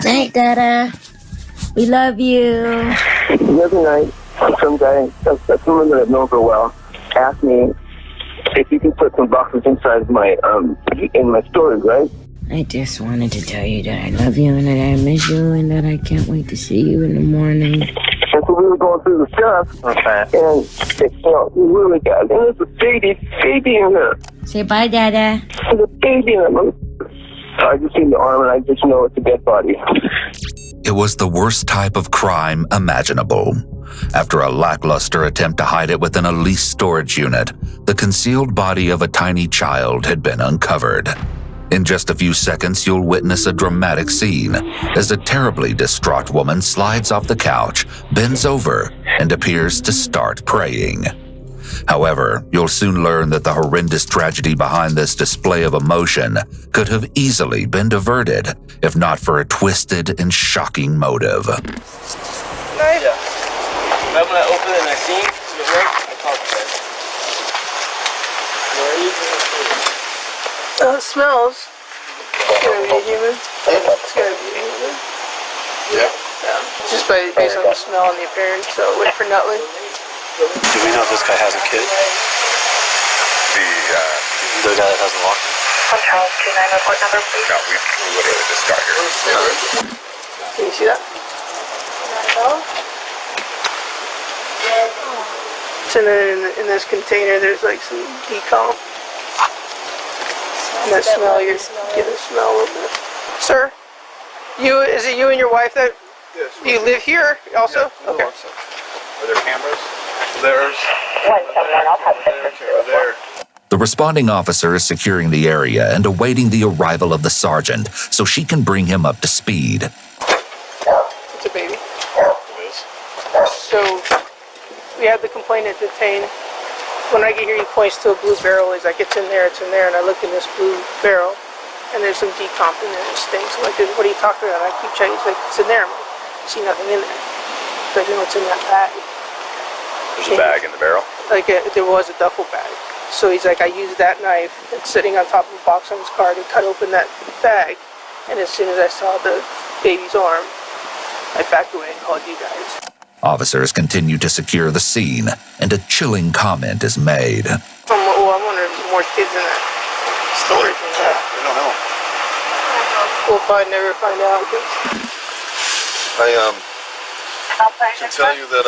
Night, Dada. We love you. The other night, some guy, a woman that I've known for a while, asked me if you can put some boxes inside my in my storage, right? I just wanted to tell you that I love you and that I miss you and that I can't wait to see you in the morning. And so we were going through the stuff, and we really got, and there's a baby in there. Say bye, Dada. There's a baby in there. I just seen the arm, and I just know it's a dead body. It was the worst type of crime imaginable. After a lackluster attempt to hide it within a leased storage unit, the concealed body of a tiny child had been uncovered. In just a few seconds, you'll witness a dramatic scene as a terribly distraught woman slides off the couch, bends over, and appears to start praying. However, you'll soon learn that the horrendous tragedy behind this display of emotion could have easily been diverted if not for a twisted and shocking motive. Nice. Yeah. Right when I open it and I see it work, I call it dead. Where are you? It smells. It's gonna be a human. It's gonna be a human. Yeah. Just based on the smell and the appearance. So wait for Nutley. Do we know if this guy has a kid? The guy that hasn't walked? On Charles 29 report number, please. No, we literally just got here. Can you see that? Not at all. So then in this container, there's like some decomp. And that smell, you're getting the smell a little bit. Sir, is it you and your wife that you live here also? Yeah, okay. Are there cameras? There's. There. The responding officer is securing the area and awaiting the arrival of the sergeant so she can bring him up to speed. It's a baby. It is. So we have the complainant detained. When I get here, he points to a blue barrel. He's like, it's in there, and I look in this blue barrel, and there's some decomp in there and stinks. I'm like, what are you talking about? I keep checking. He's like, it's in there. I'm like, I see nothing in there. So I know what's in that bag. There's a bag in the barrel? Like, there was a duffel bag. So he's like, I used that knife that's sitting on top of the box on his car to cut open that bag. And as soon as I saw the baby's arm, I backed away and called you guys. Officers continue to secure the scene, and a chilling comment is made. I'm wondering if there's more kids in that storage. We don't know. We'll probably never find out. I can tell you that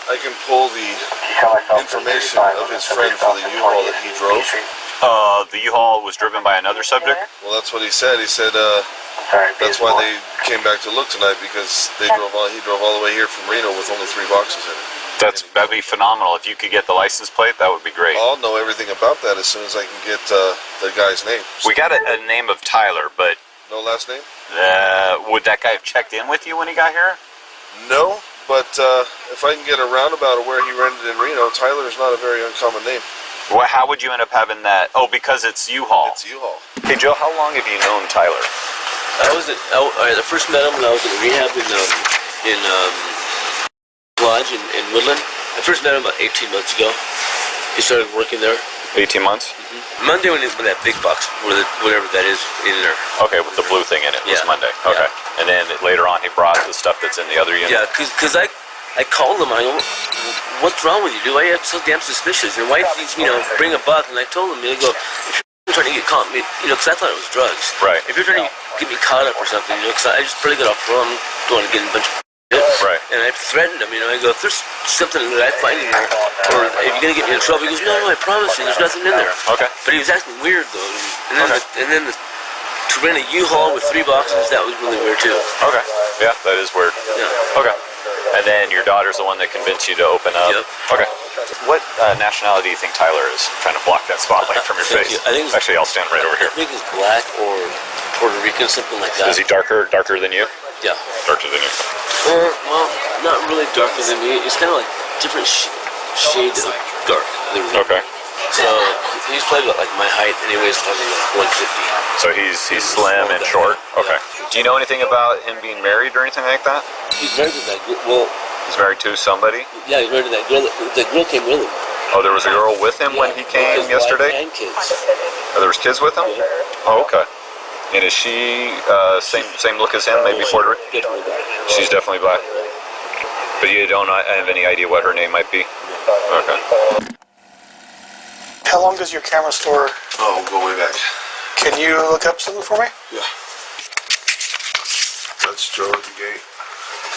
I can pull the information of his friend for the U-Haul that he drove. The U-Haul was driven by another subject? Well, that's what he said. He said that's why they came back to look tonight, because he drove all the way here from Reno with only 3 boxes in it. That'd be phenomenal. If you could get the license plate, that would be great. I'll know everything about that as soon as I can get the guy's name. We got a name of Tyler, but... No last name? Would that guy have checked in with you when he got here? No, but if I can get a roundabout of where he rented in Reno, Tyler is not a very uncommon name. Well, how would you end up having that? Oh, because it's U-Haul. It's U-Haul. Hey, Joe, how long have you known Tyler? I first met him when I was in rehab in Lodge in Woodland. I first met him about 18 months ago. He started working there. 18 months? Mm-hmm. Monday when that big box, whatever that is, in there. Okay, with the blue thing in it was Monday. Okay. Yeah. And then later on he brought the stuff that's in the other unit? Yeah, because I called him. I go, what's wrong with you, dude? Why are you so damn suspicious? And why did you bring a buck? And I told him, I go, if you're trying to get caught, because I thought it was drugs. Right. If you're trying to get me caught up or something, because I just barely got off from, don't want to get in a bunch of shit. Right. And I threatened him, I go, if there's something that I find in there, or if you're going to get me in trouble, he goes, no, I promise you, there's nothing in there. Okay. But he was acting weird, though. And then to rent a U-Haul with 3 boxes, that was really weird, too. Okay. Yeah, that is weird. Yeah. Okay. And then your daughter's the one that convinced you to open up? Yep. Okay. What nationality do you think Tyler is? Trying to block that spotlight from your face. I think Actually, I'll stand right over here. I think he's black or Puerto Rican, something like that. Is he darker than you? Yeah. Darker than you. Well, not really darker than me. It's kind of like different shades of dark. Okay. So he's probably about like my height, and he weighs probably like 150. So he's slim and short. Okay. Do you know anything about him being married or anything like that? He's married to that girl. Well, he's married to somebody? Yeah, he's married to that girl. The girl came with him. Oh, there was a girl with him when he came yesterday? And kids. Oh, there was kids with him? Yeah. Oh, okay. And is she same look as him, maybe Puerto Rican? Definitely black. She's definitely black. But you don't have any idea what her name might be? Okay. How long does your camera store? Oh, we'll go way back. Can you look up something for me? Yeah. That's Joe at the gate.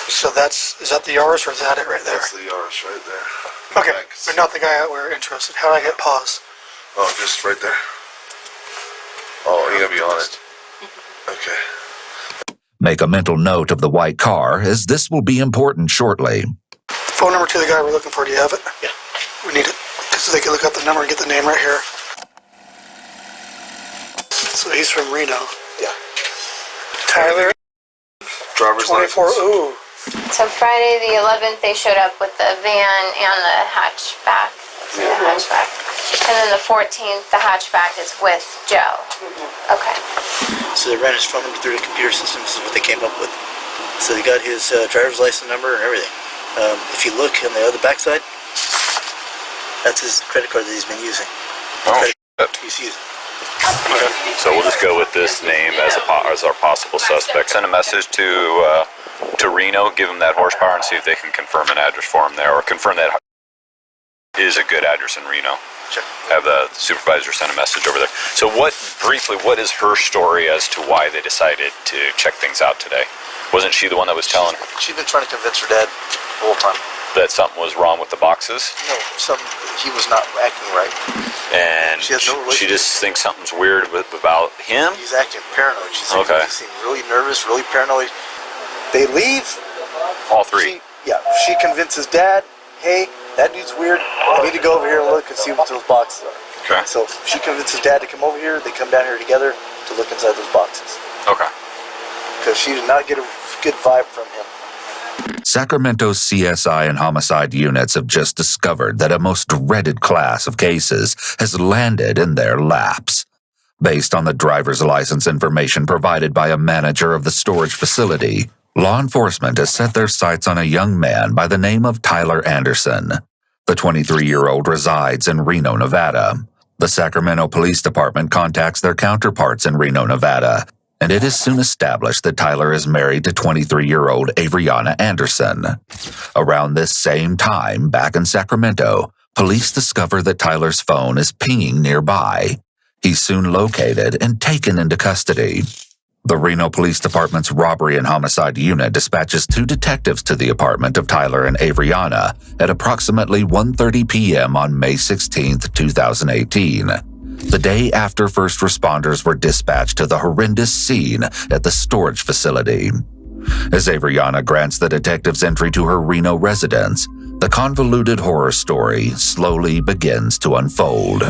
So is that the Yaris or is that it right there? That's the Yaris right there. Okay, but not the guy we're interested. How do I hit pause? Oh, just right there. Oh, you gotta be on it. Okay. Make a mental note of the white car, as this will be important shortly. Phone number to the guy we're looking for, do you have it? Yeah. We need it, so they can look up the number and get the name right here. So he's from Reno. Yeah. Tyler, Driver's 24, license. ooh. So Friday the 11th, they showed up with the van and the hatchback. The hatchback. And then the 14th, the hatchback is with Joe. Okay. So they ran his phone number through the computer system. This is what they came up with. So they got his driver's license number and everything. If you look on the other backside, that's his credit card that he's been using. Oh, He's using. okay. So we'll just go with this name as our possible suspect. Send a message to Reno, give them that horsepower, and see if they can confirm an address for him there, or confirm that is a good address in Reno. Sure. Have the supervisor send a message over there. So what is her story as to why they decided to check things out today? Wasn't she the one that was telling her She's been trying to convince her dad the whole time. that something was wrong with the boxes? No, he was not acting right. And She has no she just thinks something's weird about him? He's acting paranoid. She's Okay. He seemed really nervous, really paranoid. They leave. All three? She convinces dad, hey, that dude's weird. I need to go over here and look and see what those boxes are. Okay. So she convinces dad to come over here. They come down here together to look inside those boxes. Okay. Because she did not get a good vibe from him. Sacramento's CSI and homicide units have just discovered that a most dreaded class of cases has landed in their laps. Based on the driver's license information provided by a manager of the storage facility, law enforcement has set their sights on a young man by the name of Tyler Anderson. The 23-year-old resides in Reno, Nevada. The Sacramento Police Department contacts their counterparts in Reno, Nevada, and it is soon established that Tyler is married to 23-year-old Averyauna Anderson. Around this same time, back in Sacramento, police discover that Tyler's phone is pinging nearby. He's soon located and taken into custody. The Reno Police Department's Robbery and Homicide Unit dispatches 2 detectives to the apartment of Tyler and Averyauna at approximately 1:30 p.m. on May 16, 2018. The day after first responders were dispatched to the horrendous scene at the storage facility. As Averyauna grants the detectives entry to her Reno residence, the convoluted horror story slowly begins to unfold.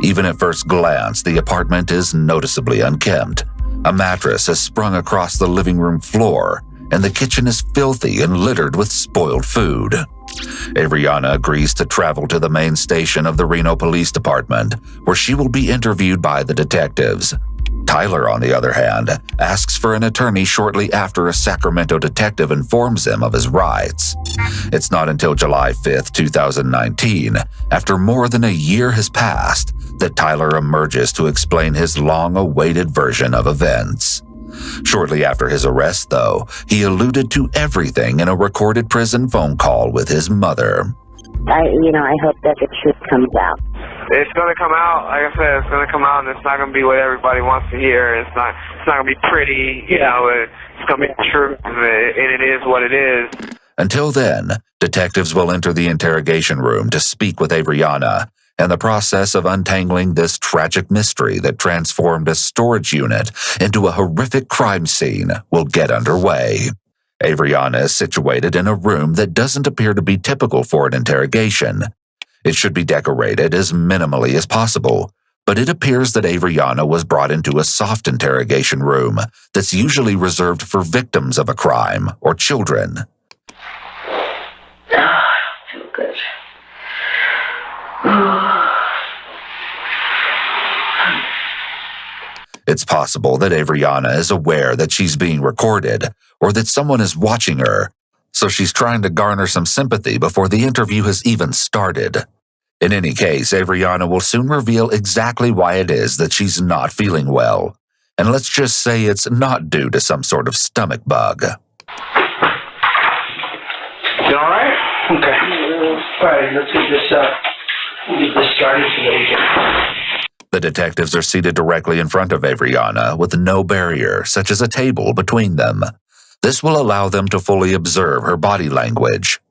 Even at first glance, the apartment is noticeably unkempt. A mattress has sprung across the living room floor, and the kitchen is filthy and littered with spoiled food. Averyauna agrees to travel to the main station of the Reno Police Department, where she will be interviewed by the detectives. Tyler, on the other hand, asks for an attorney shortly after a Sacramento detective informs him of his rights. It's not until July 5, 2019, after more than a year has passed, that Tyler emerges to explain his long-awaited version of events. Shortly after his arrest, though, he alluded to everything in a recorded prison phone call with his mother. I hope that the truth comes out. It's going to come out. Like I said, it's going to come out, and it's not going to be what everybody wants to hear. It's not going to be pretty, It's going to be the truth, and it is what it is. Until then, detectives will enter the interrogation room to speak with Averyauna, and the process of untangling this tragic mystery that transformed a storage unit into a horrific crime scene will get underway. Averyauna is situated in a room that doesn't appear to be typical for an interrogation. It should be decorated as minimally as possible, but it appears that Averyauna was brought into a soft interrogation room that's usually reserved for victims of a crime or children. Feel good. It's possible that Averyauna is aware that she's being recorded, or that someone is watching her, so she's trying to garner some sympathy before the interview has even started. In any case, Averyauna will soon reveal exactly why it is that she's not feeling well. And let's just say it's not due to some sort of stomach bug. You all right? Okay. All right, let's get this started so that we can... The detectives are seated directly in front of Averyauna with no barrier, such as a table, between them. This will allow them to fully observe her body language.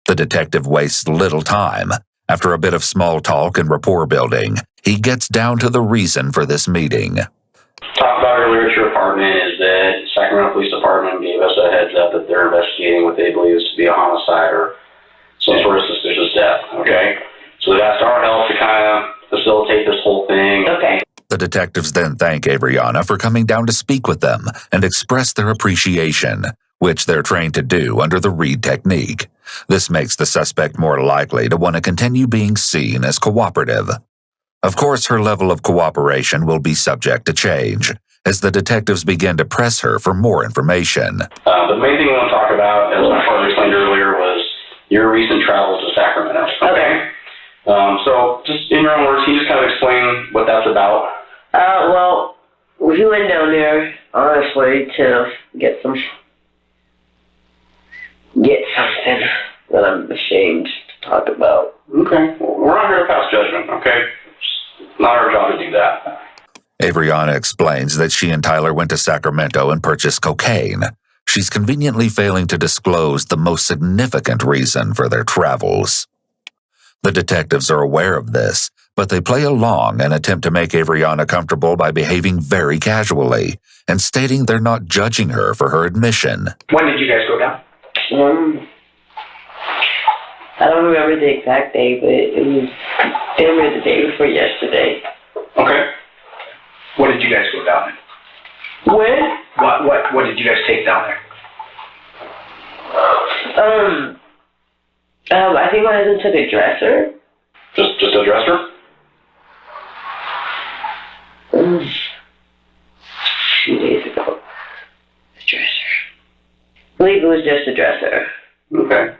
The detective wastes little time. After a bit of small talk and rapport building, he gets down to the reason for this meeting. Talked about earlier at your apartment is that Sacramento Police Department gave us a heads up that they're investigating what they believe to be a homicide or some sort of suspicious death, okay? So they've asked our help to kind of facilitate this whole thing. Okay. The detectives then thank Averyauna for coming down to speak with them and express their appreciation, which they're trained to do under the Reed technique. This makes the suspect more likely to want to continue being seen as cooperative. Of course, her level of cooperation will be subject to change, as the detectives begin to press her for more information. The main thing we want to talk about, as my partner explained earlier, was your recent travels to Sacramento. Okay. So, just in your own words, can you just kind of explain what that's about? Well, we went down there, honestly, to get something that I'm ashamed to talk about. Okay. Well, we're not here to pass judgment, okay? It's not our job to do that. Averyauna explains that she and Tyler went to Sacramento and purchased cocaine. She's conveniently failing to disclose the most significant reason for their travels. The detectives are aware of this, but they play along and attempt to make Averyauna comfortable by behaving very casually and stating they're not judging her for her admission. When did you guys go down? I don't remember the exact day, but it was damn near the day before yesterday. Okay. What did you guys go down in? When? What did you guys take down there? I think my husband took a dresser. Just a dresser? A few days ago. A dresser. I believe it was just a dresser. Okay.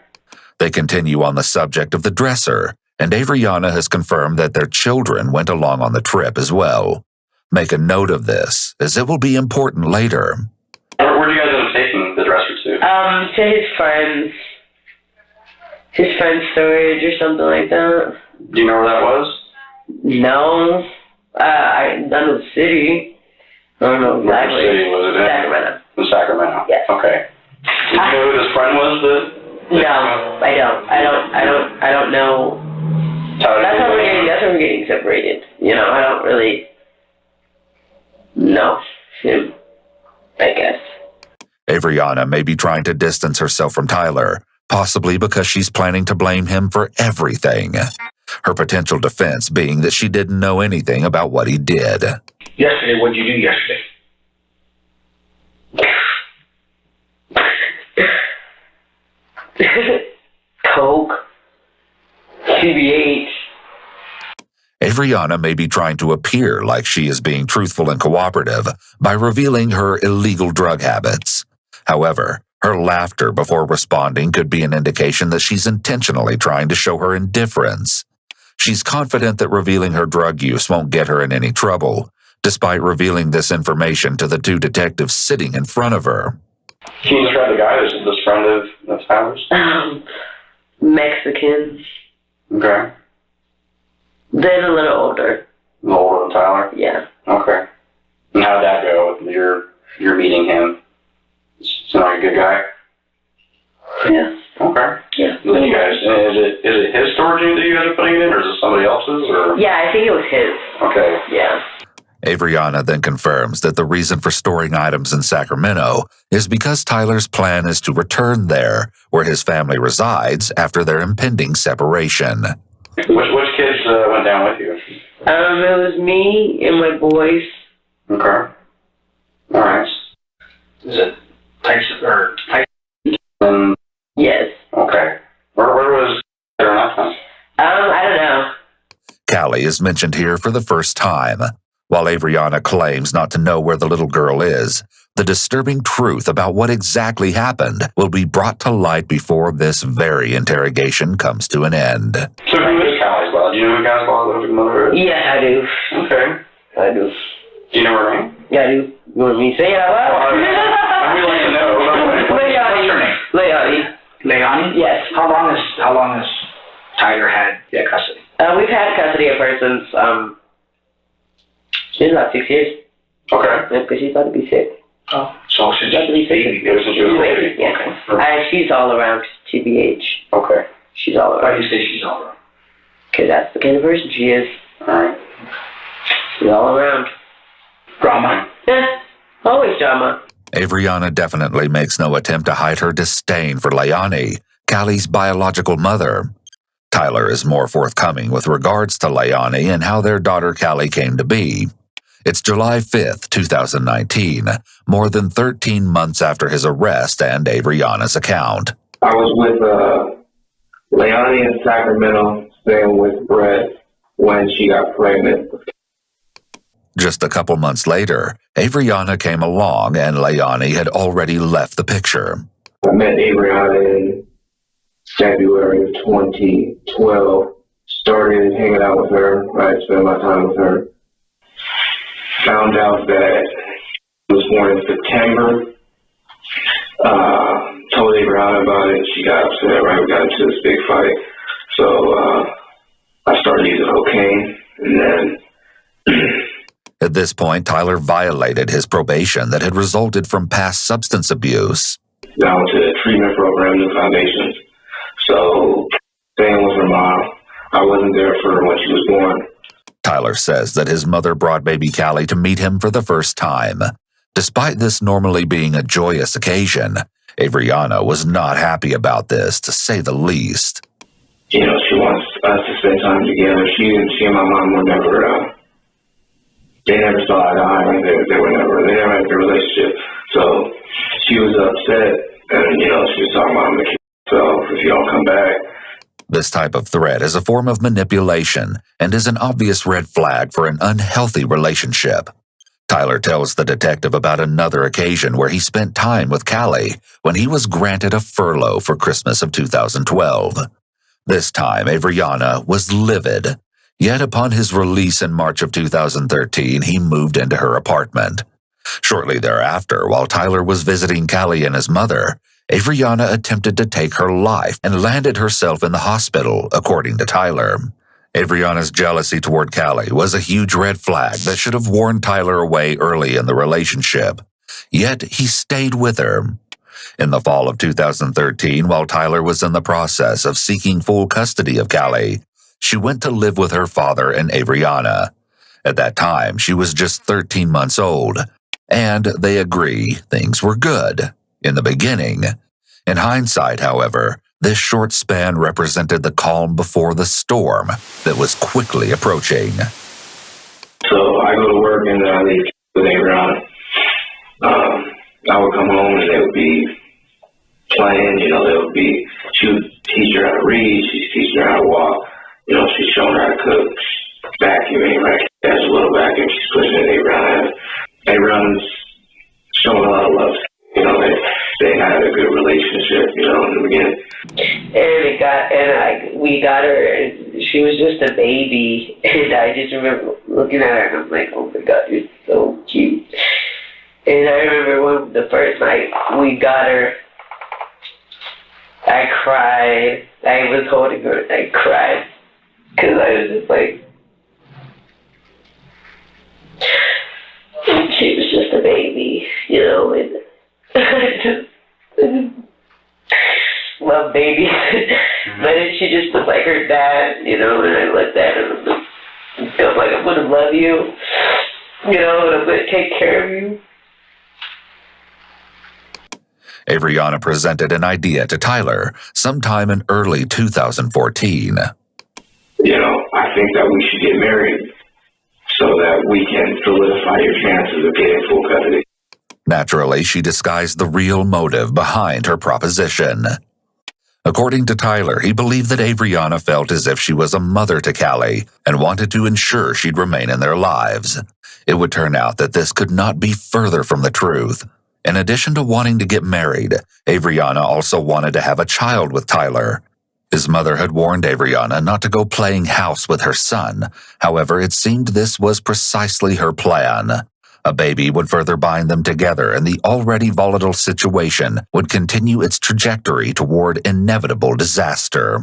They continue on the subject of the dresser, and Averyauna has confirmed that their children went along on the trip as well. Make a note of this, as it will be important later. Where did you guys end up taking the dresser to? To his friend's storage or something like that. Do you know where that was? No. I don't know the city. I don't know exactly. What city was it in? Sacramento. In Sacramento? Yes. Okay. Do you know who this friend was that? No, I don't know. That's how we're getting separated. You know, I don't really know him, I guess. Averyauna may be trying to distance herself from Tyler, possibly because she's planning to blame him for everything. Her potential defense being that she didn't know anything about what he did. Yesterday, what did you do yesterday? Coke. CBH. Averyauna may be trying to appear like she is being truthful and cooperative by revealing her illegal drug habits. However, her laughter before responding could be an indication that she's intentionally trying to show her indifference. She's confident that revealing her drug use won't get her in any trouble, despite revealing this information to the two detectives sitting in front of her. Can you describe the guy, this friend of Tyler's? Mexican. Okay. Then a little older. A little older than Tyler? Yeah. Okay. And how'd that go? You're meeting him. Seem like a good guy? Yeah. Okay. Yeah. Then you guys, is it his storage unit that you guys are putting it in, or is it somebody else's? Or? Yeah, I think it was his. Okay. Yeah. Averyauna then confirms that the reason for storing items in Sacramento is because Tyler's plan is to return there, where his family resides after their impending separation. Which kids went down with you? It was me and my boys. Okay. All right. Is it Tyson? Yes. Okay. Where was there last time? I don't know. Callie is mentioned here for the first time. While Averyauna claims not to know where the little girl is, the disturbing truth about what exactly happened will be brought to light before this very interrogation comes to an end. So who is Callie's father? Do you know who Callie's father is? Yeah, I do. Okay. I do. Do you know her name? Yeah, I do. You want me to say it out loud? I'd really like to know. What's her name? Leonie. Leonie? Yes. How long has Tyler had custody? We've had custody of her since, she's about 6 years. Okay. Because she's about to be 6. Oh. So since About to be 6. Since she was a baby. Yeah. Okay. She's all around, TBH. Okay. She's all Why around. do you say she's all around? Because that's the kind of person she is. Alright. She's all around. Drama? Yeah. Always drama. Averyauna definitely makes no attempt to hide her disdain for Leonie, Callie's biological mother. Tyler is more forthcoming with regards to Leonie and how their daughter Callie came to be. It's July 5th, 2019, more than 13 months after his arrest and Averyaunna's account. I was with Leonie in Sacramento, staying with Brett when she got pregnant. Just a couple months later, Averyauna came along and Leonie had already left the picture. I met Averyauna in February of 2012. Started hanging out with her. I spent my time with her. Found out that she was born in September. Told Averyauna about it. She got upset, right? We got into this big fight. So I started using cocaine, and then... At this point, Tyler violated his probation that had resulted from past substance abuse. I went to the treatment program, New Foundations. So, staying with her mom. I wasn't there for her when she was born. Tyler says that his mother brought baby Callie to meet him for the first time. Despite this normally being a joyous occasion, Averyauna was not happy about this, to say the least. You know, she wants us to spend time together. She and my mom were never... They never saw eye to eye. They never had a good relationship. So she was upset, and she was talking about the kid. So if you don't come back. This type of threat is a form of manipulation and is an obvious red flag for an unhealthy relationship. Tyler tells the detective about another occasion where he spent time with Callie when he was granted a furlough for Christmas of 2012. This time, Averyauna was livid. Yet upon his release in March of 2013, he moved into her apartment. Shortly thereafter, while Tyler was visiting Callie and his mother, Averyauna attempted to take her life and landed herself in the hospital, according to Tyler. Averyaunna's jealousy toward Callie was a huge red flag that should have warned Tyler away early in the relationship. Yet he stayed with her. In the fall of 2013, while Tyler was in the process of seeking full custody of Callie, she went to live with her father and Averyauna. At that time, she was just 13 months old, and they agree things were good in the beginning. In hindsight, however, this short span represented the calm before the storm that was quickly approaching. So I go to work and I leave with Averyauna. I would come home and they would be playing, she would teach her how to read, she's teaching her how to walk. She's showing her how to cook, vacuuming, right? That's a little vacuum. She's pushing it around. Everyone's showing a lot of love. They had a good relationship, in the beginning. We got her, and she was just a baby. And I just remember looking at her, and I'm like, oh my God, you're so cute. And I remember the first night we got her, I cried. I was holding her, and I cried. Because I was just like, she was just a baby, and I just love babies. But she just looked like her dad, and I looked at her and I felt like I'm going to love you, and I'm going to take care of you. Averyauna presented an idea to Tyler sometime in early 2014. I think that we should get married so that we can solidify your chances of getting full custody. Naturally, she disguised the real motive behind her proposition. According to Tyler, he believed that Averyauna felt as if she was a mother to Callie and wanted to ensure she'd remain in their lives. It would turn out that this could not be further from the truth. In addition to wanting to get married, Averyauna also wanted to have a child with Tyler. His mother had warned Averyauna not to go playing house with her son. However, it seemed this was precisely her plan. A baby would further bind them together, and the already volatile situation would continue its trajectory toward inevitable disaster.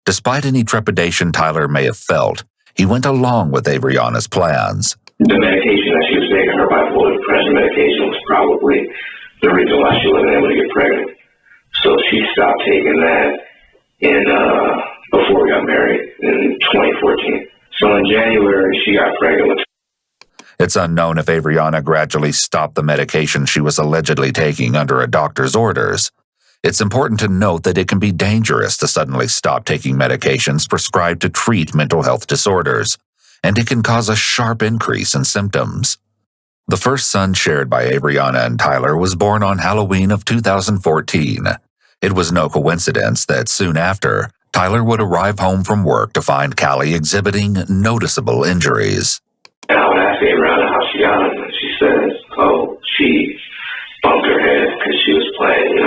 Despite any trepidation Tyler may have felt, he went along with Averyauna plans. The medication that she was taking, her bipolar depression medication, was probably the reason why she wasn't able to get pregnant. So she stopped taking that before we got married in 2014. So in January, she got pregnant with. It's unknown if Averyauna gradually stopped the medication she was allegedly taking under a doctor's orders. It's important to note that it can be dangerous to suddenly stop taking medications prescribed to treat mental health disorders, and it can cause a sharp increase in symptoms. The first son shared by Averyauna and Tyler was born on Halloween of 2014. It was no coincidence that soon after, Tyler would arrive home from work to find Callie exhibiting noticeable injuries. And I would ask Averyauna how she got him, and she says, she bumped her head because she was playing,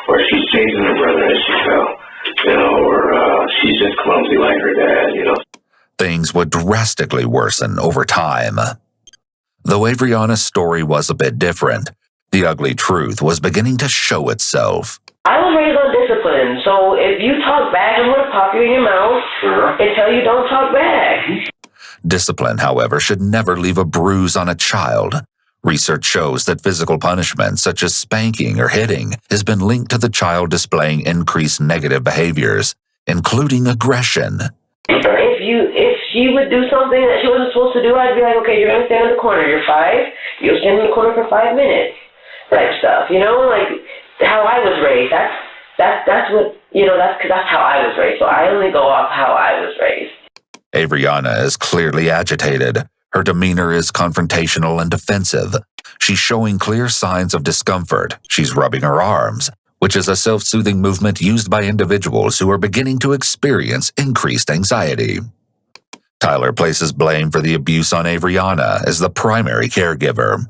or she's chasing her brother and she fell, or she's just clumsy like her dad, Things would drastically worsen over time. Though Averyauna's story was a bit different, the ugly truth was beginning to show itself. I was raised on discipline, so if you talk back, I'm going to pop you in your mouth and tell you don't talk back. Discipline, however, should never leave a bruise on a child. Research shows that physical punishment, such as spanking or hitting, has been linked to the child displaying increased negative behaviors, including aggression. If she would do something that she wasn't supposed to do, I'd be like, okay, you're going to stand in the corner. You're 5. You'll stand in the corner for 5 minutes. Type stuff, like how I was raised. That's what, that's how I was raised. So I only go off how I was raised. Averyauna is clearly agitated. Her demeanor is confrontational and defensive. She's showing clear signs of discomfort. She's rubbing her arms, which is a self-soothing movement used by individuals who are beginning to experience increased anxiety. Tyler places blame for the abuse on Averyauna as the primary caregiver.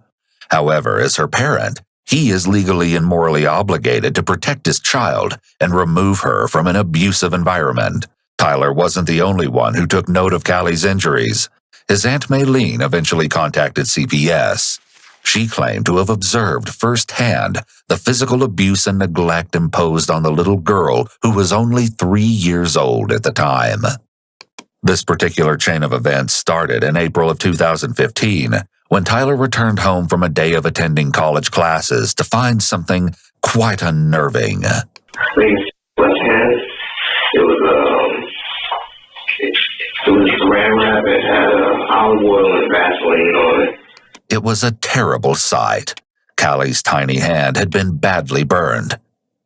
However, as her parent, he is legally and morally obligated to protect his child and remove her from an abusive environment. Tyler wasn't the only one who took note of Callie's injuries. His Aunt Maylene eventually contacted CPS. She claimed to have observed firsthand the physical abuse and neglect imposed on the little girl who was only 3 years old at the time. This particular chain of events started in April of 2015, when Tyler returned home from a day of attending college classes to find something quite unnerving. Left hand, it was Saran wrap. It had olive oil and Vaseline on it. It was a terrible sight. Callie's tiny hand had been badly burned.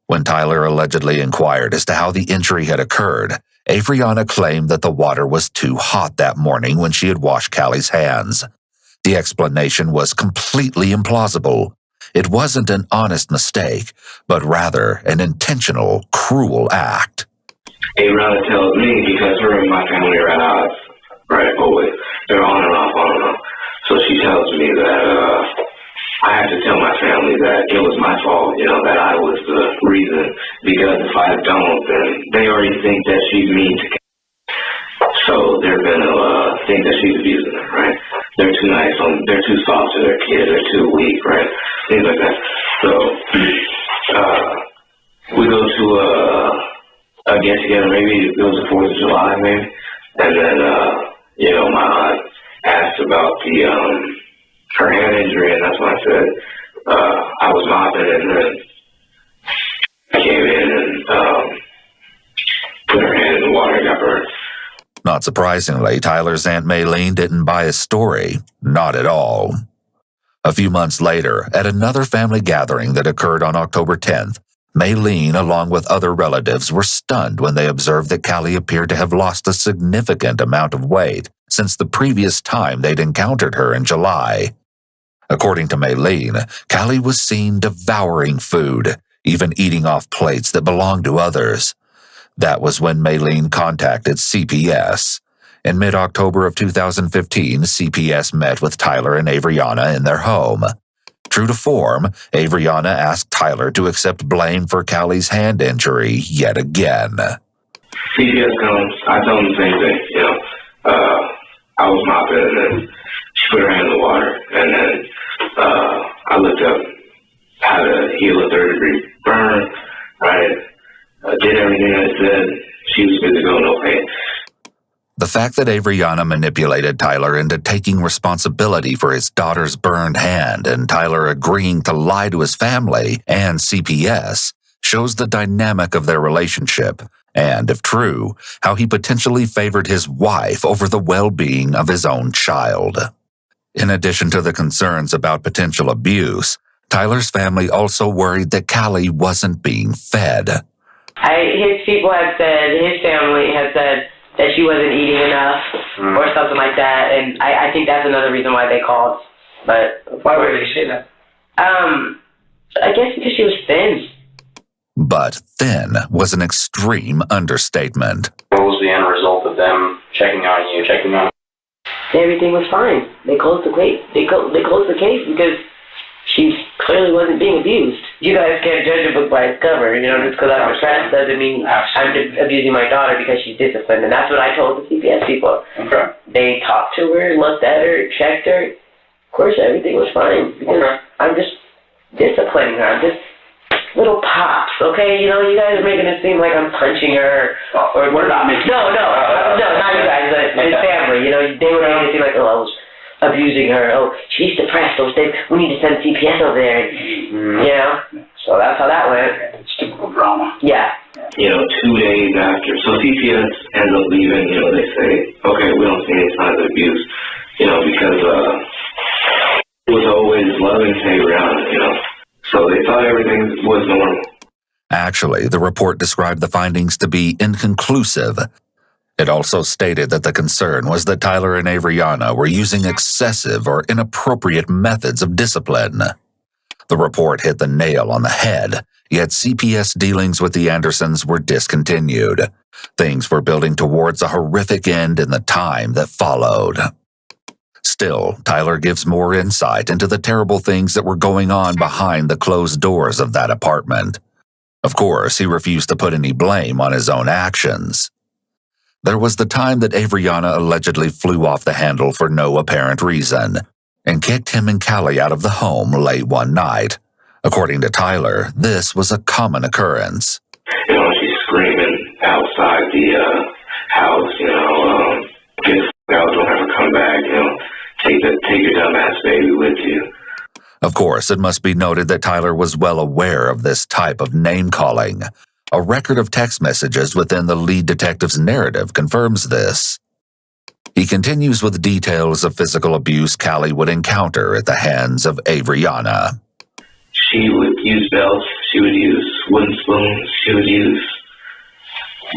When Tyler allegedly inquired as to how the injury had occurred, Averyauna claimed that the water was too hot that morning when she had washed Callie's hands. The explanation was completely implausible. It wasn't an honest mistake, but rather an intentional, cruel act. Averyauna tells me, because her and my family are at odds, right, always. They're on and off, on and off. So she tells me that I have to tell my family that it was my fault, that I was the reason, because if I don't, then they already think that she's mean to Callie. So they're going to think that she's abusing her, right? They're too nice, they're too soft to their kids, they're too weak, right? Things like that. So we go to a get-together, maybe it was the 4th of July, maybe, and then, my aunt asked about her hand injury, and that's when I said I was mopping, and then I came in and put her hand in the water and got burned. Not surprisingly, Tyler's Aunt Maylene didn't buy his story. Not at all. A few months later, at another family gathering that occurred on October 10th, Maylene, along with other relatives, were stunned when they observed that Callie appeared to have lost a significant amount of weight since the previous time they'd encountered her in July. According to Maylene, Callie was seen devouring food, even eating off plates that belonged to others. That was when Maylene contacted CPS. In mid-October of 2015, CPS met with Tyler and Averyauna in their home. True to form, Averyauna asked Tyler to accept blame for Callie's hand injury yet again. CPS comes, I tell them the same thing, I was mopping, and then put her hand in the water, and then I looked up how to heal a third-degree burn, right? Did everything I said. She was good to go, no pain. The fact that Averyauna manipulated Tyler into taking responsibility for his daughter's burned hand and Tyler agreeing to lie to his family and CPS shows the dynamic of their relationship and, if true, how he potentially favored his wife over the well-being of his own child. In addition to the concerns about potential abuse, Tyler's family also worried that Callie wasn't being fed. His people have said, his family has said that she wasn't eating enough or something like that, and I think that's another reason why they called. But why would they say that? I guess because she was thin. But thin was an extreme understatement. What was the end result of them checking on you, Everything was fine. They closed the case. They closed the case because she clearly wasn't being abused. You guys can't judge a book by its cover. You know, just because I'm depressed doesn't mean I'm abusing my daughter because she's disciplined. And that's what I told the CPS people. Okay. They talked to her, looked at her, checked her. Of course, everything was fine because I'm just disciplining her. I'm just little pops, okay? You know, you guys are making it seem like I'm punching her or what about me? No, not you guys. His family. You know, they were making it seem like, oh, I was abusing her. Oh, she's depressed. Oh, we need to send CPS over there. You know? So that's how that went. It's typical drama. Yeah. You know, 2 days after, so CPS ends up leaving, you know, they say, okay, we don't see any signs of abuse, you know, because it was always loving to Averyauna, you know. So they thought everything was normal. Actually, the report described the findings to be inconclusive. It also stated that the concern was that Tyler and Averyauna were using excessive or inappropriate methods of discipline. The report hit the nail on the head, yet CPS dealings with the Andersons were discontinued. Things were building towards a horrific end in the time that followed. Still, Tyler gives more insight into the terrible things that were going on behind the closed doors of that apartment. Of course, he refused to put any blame on his own actions. There was the time that Averyauna allegedly flew off the handle for no apparent reason and kicked him and Callie out of the home late one night. According to Tyler, this was a common occurrence. You know, she's screaming outside the house, you know, get out, don't ever come back, you know, take your dumb ass baby with you. Of course, it must be noted that Tyler was well aware of this type of name-calling. A record of text messages within the lead detective's narrative confirms this. He continues with details of physical abuse Callie would encounter at the hands of Averyauna. She would use belts, she would use wooden spoons, she would use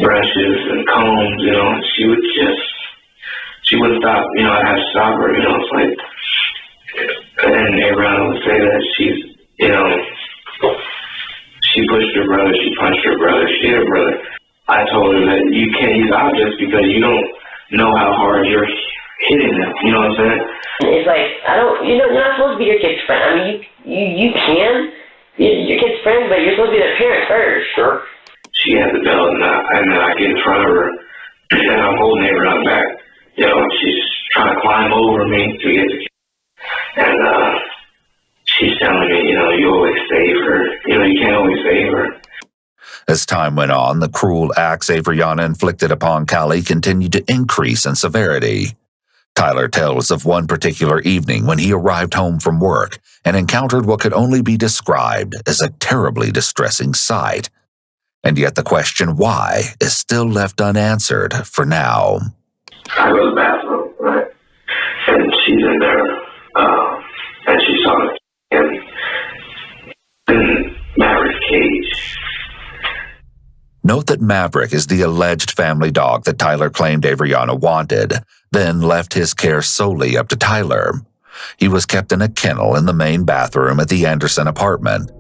brushes and combs, you know, she wouldn't stop, you know, I'd have to stop her, you know, it's like, and Averyauna would say that she's, you know, she pushed her brother, she punched her brother, she hit her brother. I told her that you can't use objects because you don't know how hard you're hitting them, you know what I'm saying? It's like, you're not supposed to be your kid's friend. I mean, you can be your kid's friend, but you're supposed to be their parent first. Sure. She had the belt, and then I get in front of her, and I'm holding Averyauna back. You know, she's trying to climb over me to get to and she's telling me, you know, you always save her. You know, you can't always save her. As time went on, the cruel acts Averyauna inflicted upon Callie continued to increase in severity. Tyler tells of one particular evening when he arrived home from work and encountered what could only be described as a terribly distressing sight. And yet the question why is still left unanswered for now. I go to the bathroom, right? And she's in there, and she saw me in Maverick's cage. Note that Maverick is the alleged family dog that Tyler claimed Averyauna wanted, then left his care solely up to Tyler. He was kept in a kennel in the main bathroom at the Anderson apartment.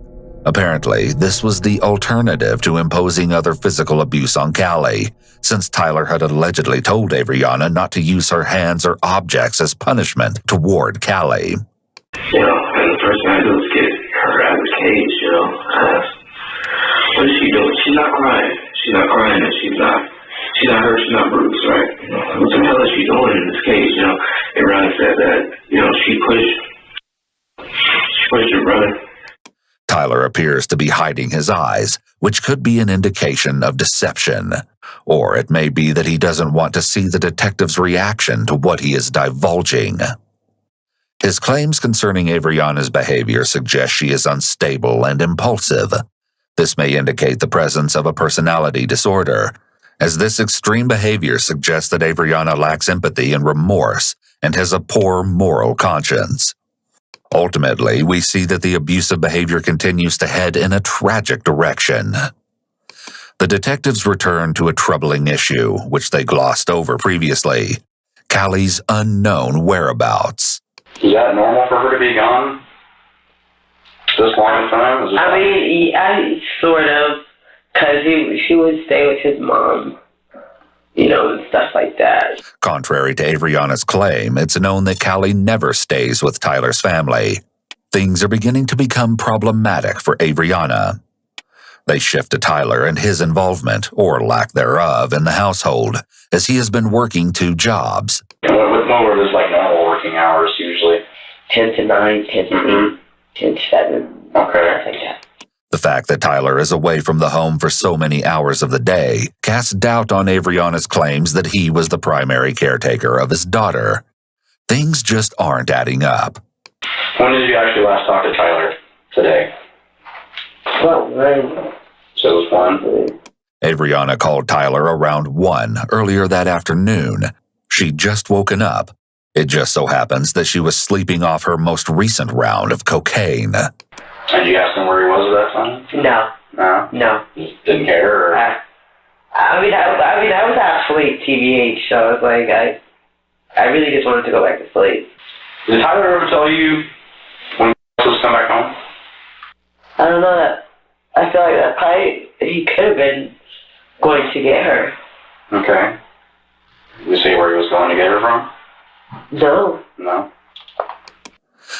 Apparently, this was the alternative to imposing other physical abuse on Callie, since Tyler had allegedly told Averyauna not to use her hands or objects as punishment toward Callie. You know, and the first thing I do is get her out of the cage, you know. What is she doing? She's not crying. She's not crying, and she's not hurt, she's not bruised, right? What the hell is she doing in this case? Averyauna said that, she pushed her brother. Tyler appears to be hiding his eyes, which could be an indication of deception. Or it may be that he doesn't want to see the detective's reaction to what he is divulging. His claims concerning Averyauna's behavior suggest she is unstable and impulsive. This may indicate the presence of a personality disorder, as this extreme behavior suggests that Averyauna lacks empathy and remorse and has a poor moral conscience. Ultimately, we see that the abusive behavior continues to head in a tragic direction. The detectives return to a troubling issue, which they glossed over previously: Callie's unknown whereabouts. Is that normal for her to be gone this long a time? I sort of, because she would stay with his mom, and stuff like that. Contrary to Averyauna's claim, it's known that Callie never stays with Tyler's family. Things are beginning to become problematic for Averyauna. They shift to Tyler and his involvement, or lack thereof, in the household, as he has been working 2 jobs. What were those normal working hours usually? 10 to 9, 10 to 8, 10 to 7. Okay. Like that. The fact that Tyler is away from the home for so many hours of the day casts doubt on Averyauna's claims that he was the primary caretaker of his daughter. Things just aren't adding up. When did you actually last talk to Tyler? Today? Well, right. So it was 1? Averyauna called Tyler around 1 earlier that afternoon. She'd just woken up. It just so happens that she was sleeping off her most recent round of cocaine. And you asked him where he was at that time? No. No? Just didn't care? Or? I was half asleep, TBH, so I was like, I really just wanted to go back to sleep. Did Tyler ever tell you when he was come back home? I don't know that. I feel like that probably he could have been going to get her. Okay. Did you see where he was going to get her from? No.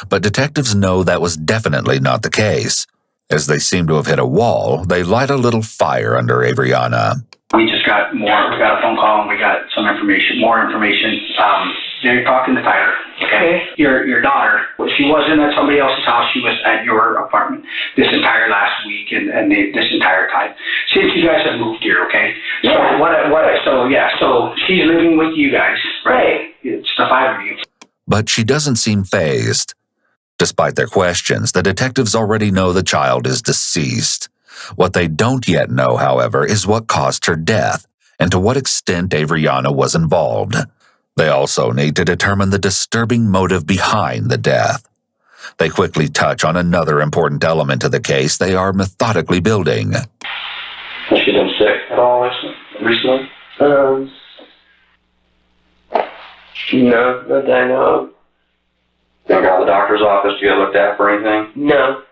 But detectives know that was definitely not the case. As they seem to have hit a wall, they light a little fire under Averyauna. We just got more. We got a phone call and we got some information, more information. They're talking to Tyler. Okay. Your daughter, she wasn't at somebody else's house. She was at your apartment this entire last week and this entire time since you guys have moved here. Okay. Yeah. So she's living with you guys, right? It's the 5 of you. But she doesn't seem fazed. Despite their questions, the detectives already know the child is deceased. What they don't yet know, however, is what caused her death and to what extent Averyauna was involved. They also need to determine the disturbing motive behind the death. They quickly touch on another important element of the case they are methodically building. Has she been sick at all recently? No, not that I know of. Didn't go to the doctor's office to get looked at for anything? No.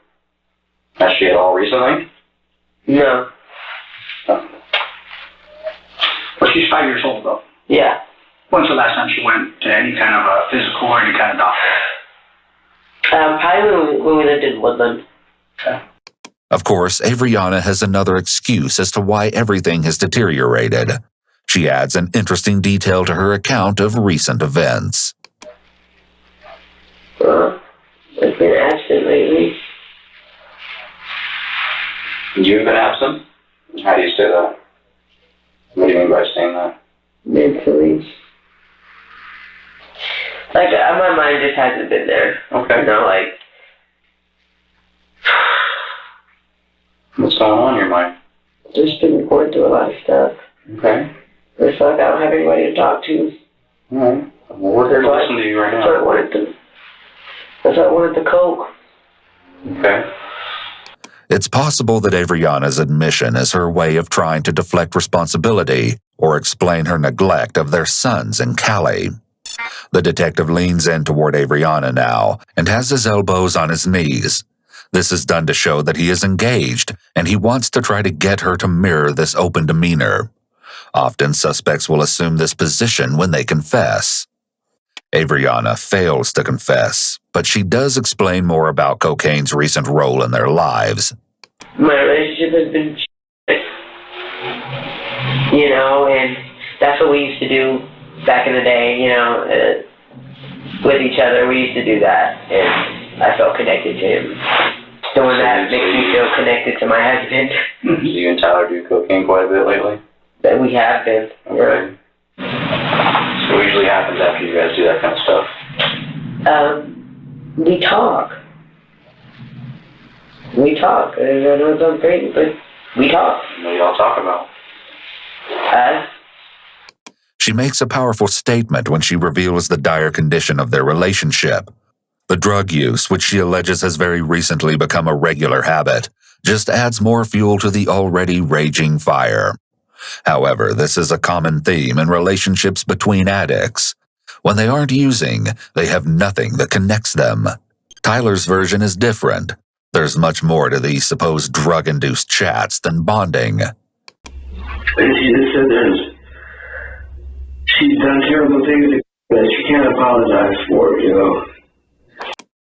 Has she at all recently? No. Well, she's 5 years old, though. Yeah. When's the last time she went to any kind of a physical or any kind of doctor? Probably when we lived in Woodland. Okay. Of course, Averyauna has another excuse as to why everything has deteriorated. She adds an interesting detail to her account of recent events. I've been absent lately. You've been absent? How do you say that? What do you mean by saying that? Mentally. Like, my mind just hasn't been there. Okay. Like... What's going on in your mind? Just been going through a lot of stuff. Okay. I feel like I don't have anybody to talk to. Alright. Well, we're here to listen to you right now. That's why I wanted to coke. Okay. It's possible that Averyauna's admission is her way of trying to deflect responsibility or explain her neglect of their sons in Callie. The detective leans in toward Averyauna now and has his elbows on his knees. This is done to show that he is engaged and he wants to try to get her to mirror this open demeanor. Often suspects will assume this position when they confess. Averyauna fails to confess, but she does explain more about cocaine's recent role in their lives. My relationship has been and that's what we used to do back in the day, you know, with each other. We used to do that, and I felt connected to him. Doing that makes me feel connected to my husband. So you and Tyler do cocaine quite a bit lately? We have been. Okay. So what usually happens after you guys do that kind of stuff? We talk. We talk. I don't know if I'm crazy, but we talk. What do y'all talk about? She makes a powerful statement when she reveals the dire condition of their relationship. The drug use, which she alleges has very recently become a regular habit, just adds more fuel to the already raging fire. However, this is a common theme in relationships between addicts. When they aren't using, they have nothing that connects them. Tyler's version is different. There's much more to these supposed drug-induced chats than bonding. And she just said she's done terrible things that she can't apologize for, you know.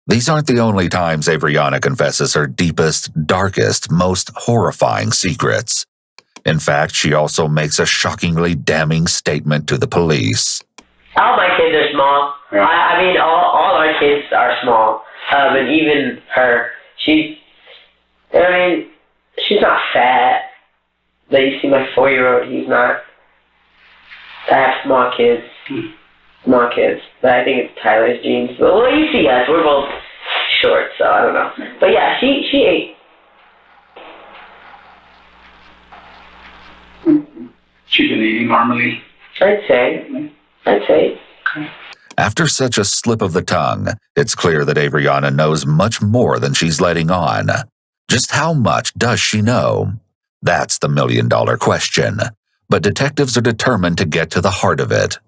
These aren't the only times Averyauna confesses her deepest, darkest, most horrifying secrets. In fact, she also makes a shockingly damning statement to the police. All my kids are small. Yeah. I mean, all our kids are small. And even her, she's not fat. But you see my 4-year-old, he's not. I have small kids. Small kids. But I think it's Tyler's genes. But well, you see us, we're both short, so I don't know. But yeah, she ate. She's been eating normally. I'd say. After such a slip of the tongue, it's clear that Averyauna knows much more than she's letting on. Just how much does she know? That's the million-dollar question. But detectives are determined to get to the heart of it.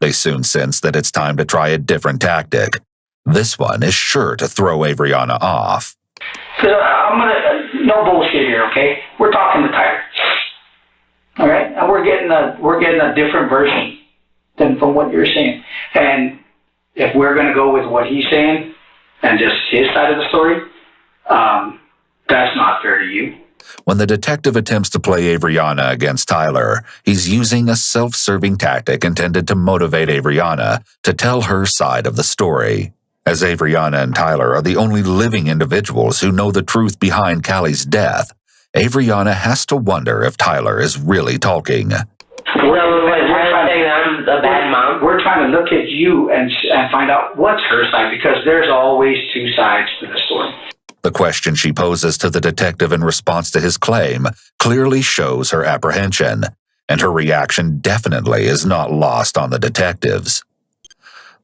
They soon sense that it's time to try a different tactic. This one is sure to throw Averyauna off. No bullshit here, okay? We're talking to Tyler. All right, and we're getting a different version than from what you're saying. And if we're going to go with what he's saying and just his side of the story, that's not fair to you. When the detective attempts to play Averyauna against Tyler, he's using a self-serving tactic intended to motivate Averyauna to tell her side of the story. As Averyauna and Tyler are the only living individuals who know the truth behind Callie's death, Averyauna has to wonder if Tyler is really talking. A bad mom. We're trying to look at you and find out what's her side, because there's always two sides to the story. The question she poses to the detective in response to his claim clearly shows her apprehension, and her reaction definitely is not lost on the detectives.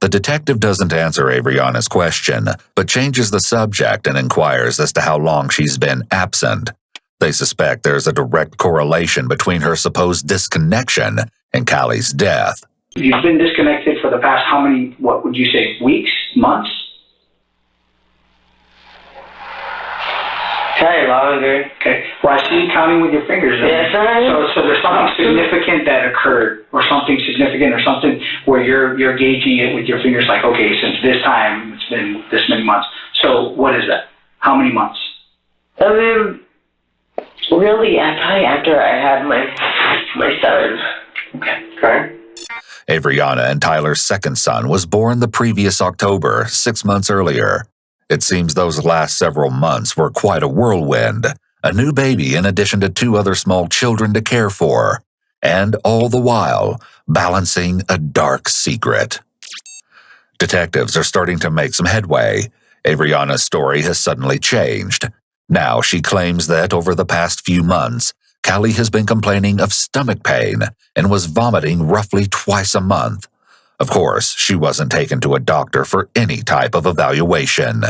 The detective doesn't answer Averyaunna's question, but changes the subject and inquires as to how long she's been absent. They suspect there's a direct correlation between her supposed disconnection and Callie's death. You've been disconnected for the past how many, what would you say, weeks, months? Probably longer. Okay. Well, I see you counting with your fingers. Yes, So there's something significant that occurred, or something significant, or something where you're gauging it with your fingers, like, okay, since this time, it's been this many months. So what is that? How many months? Really, probably after I had my son. Okay. Averyauna and Tyler's second son was born the previous October, 6 months earlier. It seems those last several months were quite a whirlwind. A new baby in addition to 2 other small children to care for. And all the while, balancing a dark secret. Detectives are starting to make some headway. Averyaunna's story has suddenly changed. Now she claims that over the past few months, Callie has been complaining of stomach pain and was vomiting roughly twice a month. Of course, she wasn't taken to a doctor for any type of evaluation.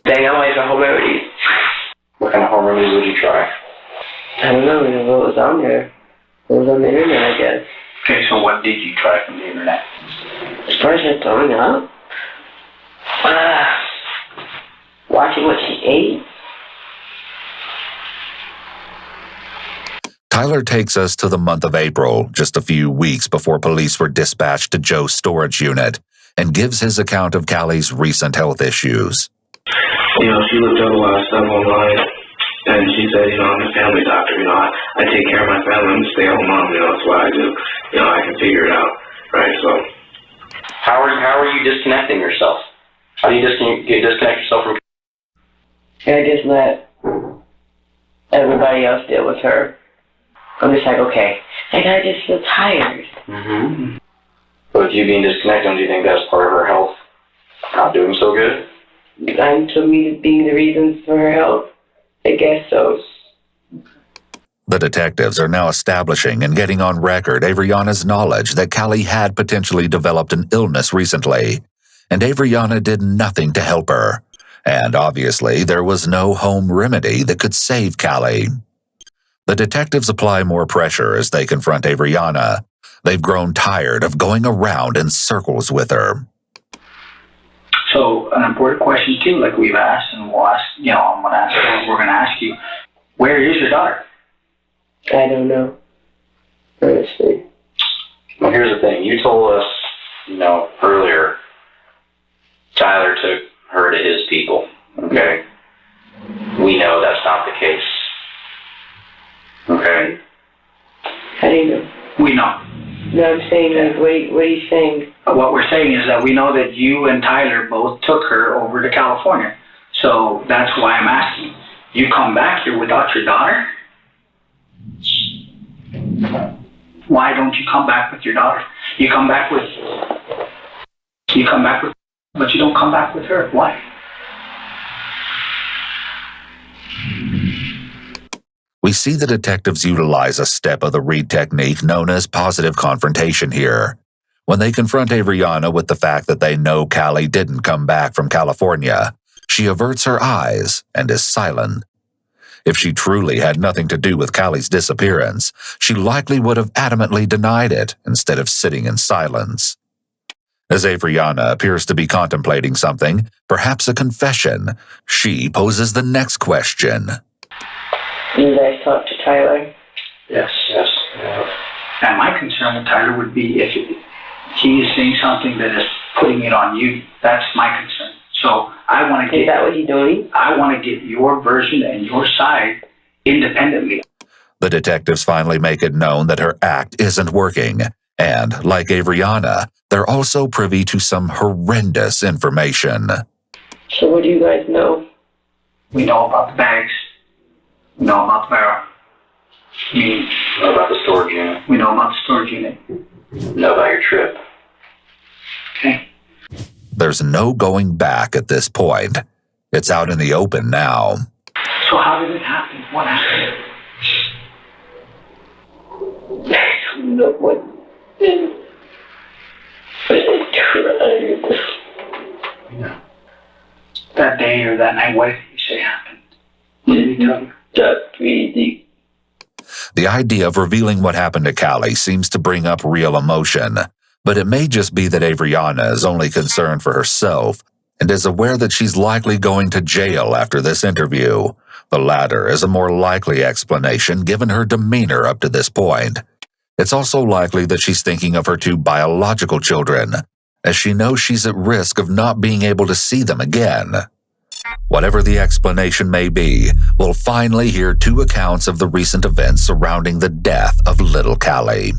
Dang, I like the home remedies. What kind of home remedies would you try? I don't know, what was on there. What was on the internet, I guess. Okay, so what did you try from the internet? As far as her throwing up, watching what she ate. Tyler takes us to the month of April, just a few weeks before police were dispatched to Joe's storage unit, and gives his account of Callie's recent health issues. You know, she looked up a lot of stuff online, and she said, I'm a family doctor. I take care of my family. I'm a stay-at-home mom. That's what I do. I can figure it out, right? So, how are you disconnecting yourself? How do you disconnect yourself from? I just let everybody else deal with her. I'm just like, okay. Like, I just feel tired. Mm-hmm. But with you being disconnected, do you think that's part of her health not doing so good? To me, being the reason for her health, I guess so. The detectives are now establishing and getting on record Averyauna knowledge that Callie had potentially developed an illness recently, and Averyauna did nothing to help her. And obviously, there was no home remedy that could save Callie. The detectives apply more pressure as they confront Averyauna. They've grown tired of going around in circles with her. So, an important question too, like we've asked, and we'll ask, we're going to ask you, where is your daughter? I don't know, honestly. Well, here's the thing. You told us, earlier, Tyler took her to his people, okay? We know that's not the case. Okay? How do you know? We know. No, I'm saying, like, what are you saying? What we're saying is that we know that you and Tyler both took her over to California. So that's why I'm asking. You come back here without your daughter? Why don't you come back with your daughter? But you don't come back with her. Why? We see the detectives utilize a step of the Reed technique known as positive confrontation here. When they confront Averyauna with the fact that they know Callie didn't come back from California, she averts her eyes and is silent. If she truly had nothing to do with Callie's disappearance, she likely would have adamantly denied it instead of sitting in silence. As Averyauna appears to be contemplating something, perhaps a confession, she poses the next question. You guys talk to Tyler? Yes. And my concern with Tyler would be if he is saying something that is putting it on you. That's my concern. So I want to get... Is that what he's doing? I want to get your version and your side independently. The detectives finally make it known that her act isn't working, and, like Averyauna, they're also privy to some horrendous information. So what do you guys know? We know about the bags. We know about the barrel. We know about the storage unit. We know about the storage unit. We know about your trip. Okay. There's no going back at this point. It's out in the open now. So how did it happen? What happened? I don't know what. But I tried. Yeah. That day or that night, what did you say happened? What did he tell you? That's crazy. The idea of revealing what happened to Callie seems to bring up real emotion, but it may just be that Averyauna is only concerned for herself and is aware that she's likely going to jail after this interview. The latter is a more likely explanation given her demeanor up to this point. It's also likely that she's thinking of her two biological children, as she knows she's at risk of not being able to see them again. Whatever the explanation may be, we'll finally hear two accounts of the recent events surrounding the death of little Callie.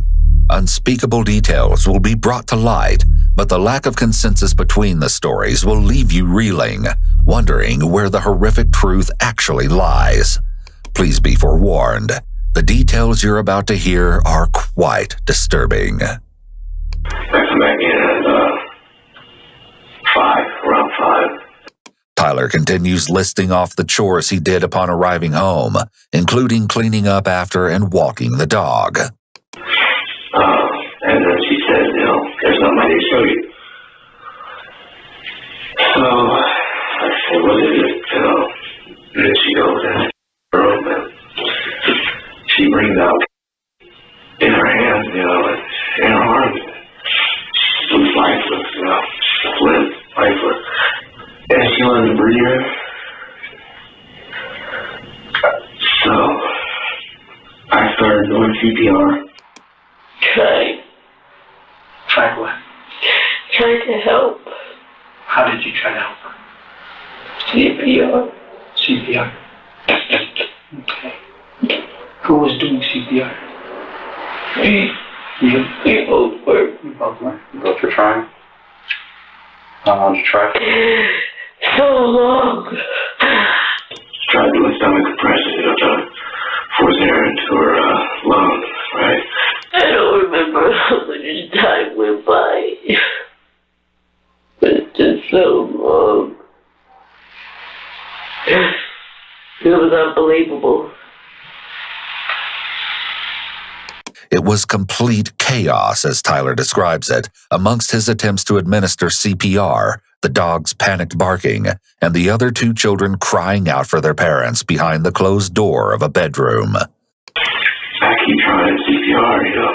Unspeakable details will be brought to light, but the lack of consensus between the stories will leave you reeling, wondering where the horrific truth actually lies. Please be forewarned, the details you're about to hear are quite disturbing. I come back in at 5, around 5. Tyler continues listing off the chores he did upon arriving home, including cleaning up after and walking the dog. And then she said, there's nothing I need to show you. So I said, what is it? And then she goes in the room and she brings out in her hands, in her arms, loose lifeless, limp, lifeless. And she wasn't breathing. So I started doing CPR. Tried what? Trying to help. How did you try to help her? CPR. CPR. Okay. Who was doing CPR? Me. You? We both were. You both were. You both were trying? How long did you try? So long. Tried doing stomach compression, you know, trying to force air into her lungs, right? I don't remember how much time went by. But it's just so long. It was unbelievable. It was complete chaos, as Tyler describes it, amongst his attempts to administer CPR, the dog's panicked barking, and the other two children crying out for their parents behind the closed door of a bedroom. I keep trying CPR, you know.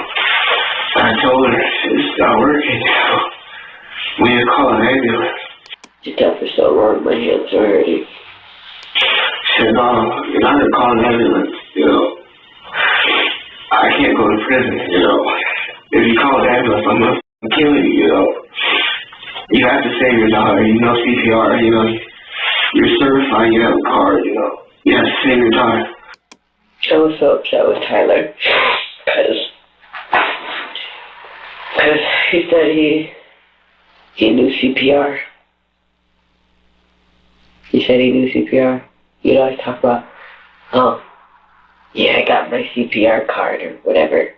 I told her it's not working, you know. We need to call an ambulance. You talked for so long, my hands are hurting. She said, no, you're not going to call an ambulance, you know. I can't go to prison, you know. If you call an ambulance, I'm going to kill you, you know. You have to save your daughter, you know CPR, you know. You're certified, you have a card, you know. You have to save your daughter. I was so upset with Tyler. Because he said he knew CPR. He said he knew CPR. You'd always talk about, oh, yeah, I got my CPR card or whatever.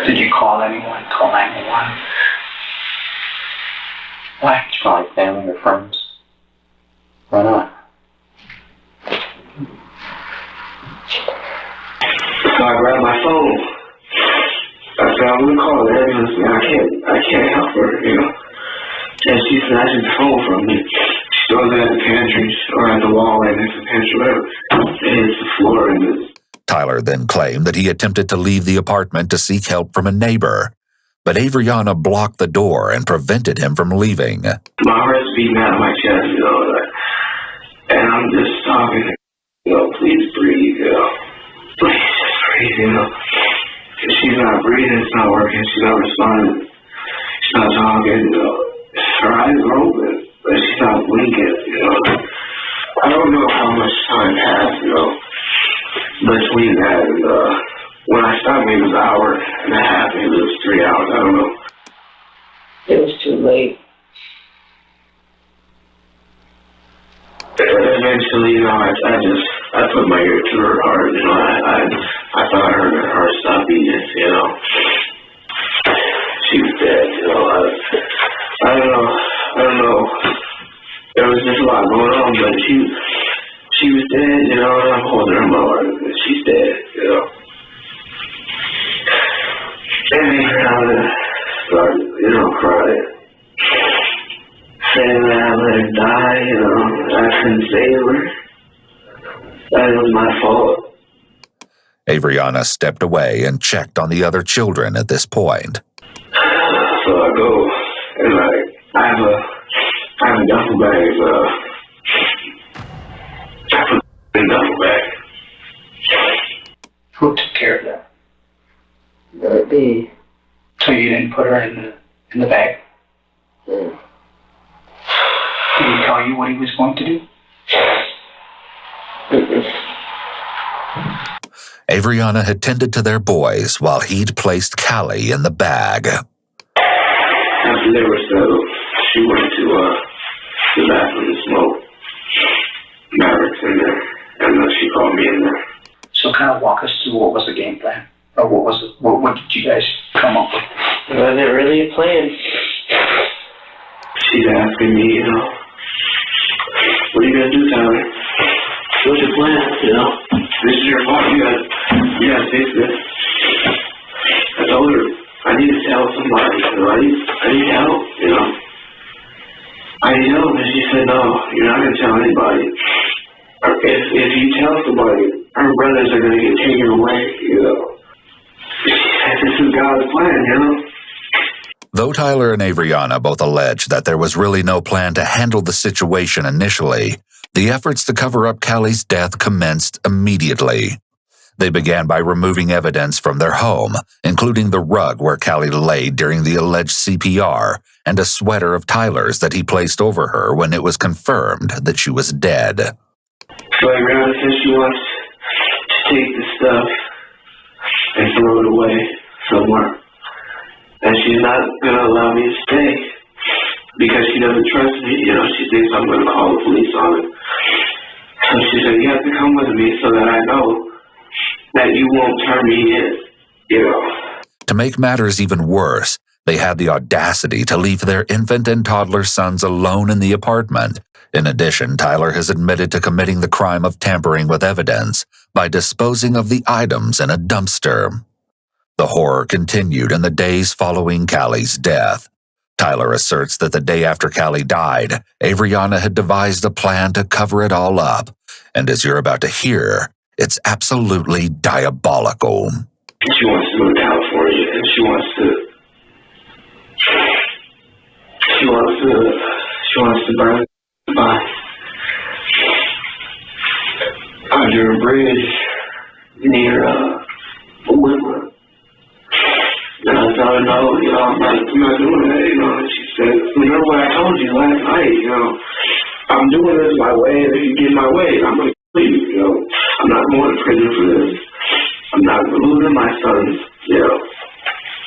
Did you call anyone? Call 911? Why? Did you call like family or friends? Why not? So I grabbed my phone. I said, I'm going to call the ambulance, man. I can't help her, you know. And she snatches the phone from me. She throws it at the pantry or at the wall right next to the pantry, whatever. It hits the floor and it's... Tyler then claimed that he attempted to leave the apartment to seek help from a neighbor, but Averyauna blocked the door and prevented him from leaving. My heart's beating out of my chest, you know, and I'm just talking, you know, please breathe, you know. Please just breathe, you know. If she's not breathing, it's not working, she's not responding, she's not talking, you know. Her eyes are open, but she's not blinking, you know. I don't know how much time passed, you know, between that and, when I stopped, maybe it was an hour and a half, maybe it was 3 hours, I don't know. It was too late. Eventually, you know, I put my ear to her heart, you know, I thought I heard her stop beating, you know. She was dead, you know, I don't know. There was just a lot going on, but she was dead, you know, and I'm holding her in my arms, and she's dead, you know. And they started, you know, crying. Saying that I let her die, you know, I couldn't save her. That was my fault. Averyauna stepped away and checked on the other children at this point. So I go, and I have a duffel bag, I put it in the duffel bag. Who took care of that? Not me. So you didn't put her in the bag? Mm. Did he tell you what he was going to do? Averyauna had tended to their boys while he'd placed Callie in the bag. After they were settled, she went to the bathroom to smoke. Maverick's in there, and she called me in there. So kind of walk us through what was the game plan? Or what did you guys come up with? It wasn't really a plan. She's asking me, you know, what are you gonna do, Tyler? What's your plan, you know? This is your fault, you gotta fix this. I told her, I need to tell somebody, you know, I need help, you know. I need help, and she said, no, you're not gonna tell anybody. If you tell somebody, her brothers are gonna get taken away, you know. This is God's plan, you know. Though Tyler and Averyauna both allege that there was really no plan to handle the situation initially, the efforts to cover up Callie's death commenced immediately. They began by removing evidence from their home, including the rug where Callie laid during the alleged CPR and a sweater of Tyler's that he placed over her when it was confirmed that she was dead. So Averyauna says take the stuff and throw it away somewhere. And she's not going to allow me to stay because she doesn't trust me. You know, she thinks I'm going to call the police on it. So she said, you have to come with me so that I know that you won't turn me in, you know. To make matters even worse, they had the audacity to leave their infant and toddler sons alone in the apartment. In addition, Tyler has admitted to committing the crime of tampering with evidence by disposing of the items in a dumpster. The horror continued in the days following Callie's death. Tyler asserts that the day after Callie died, Averyauna had devised a plan to cover it all up. And as you're about to hear, it's absolutely diabolical. She wants to go to California, and she wants to burn the body under a bridge near Woodland. And I told her, no, you know, I'm not doing that, you know. And she said, remember what I told you last night, you know, I'm doing this my way, and if you get my way, I'm going to kill you, you know. I'm not going to prison for this. I'm not losing my sons, you know.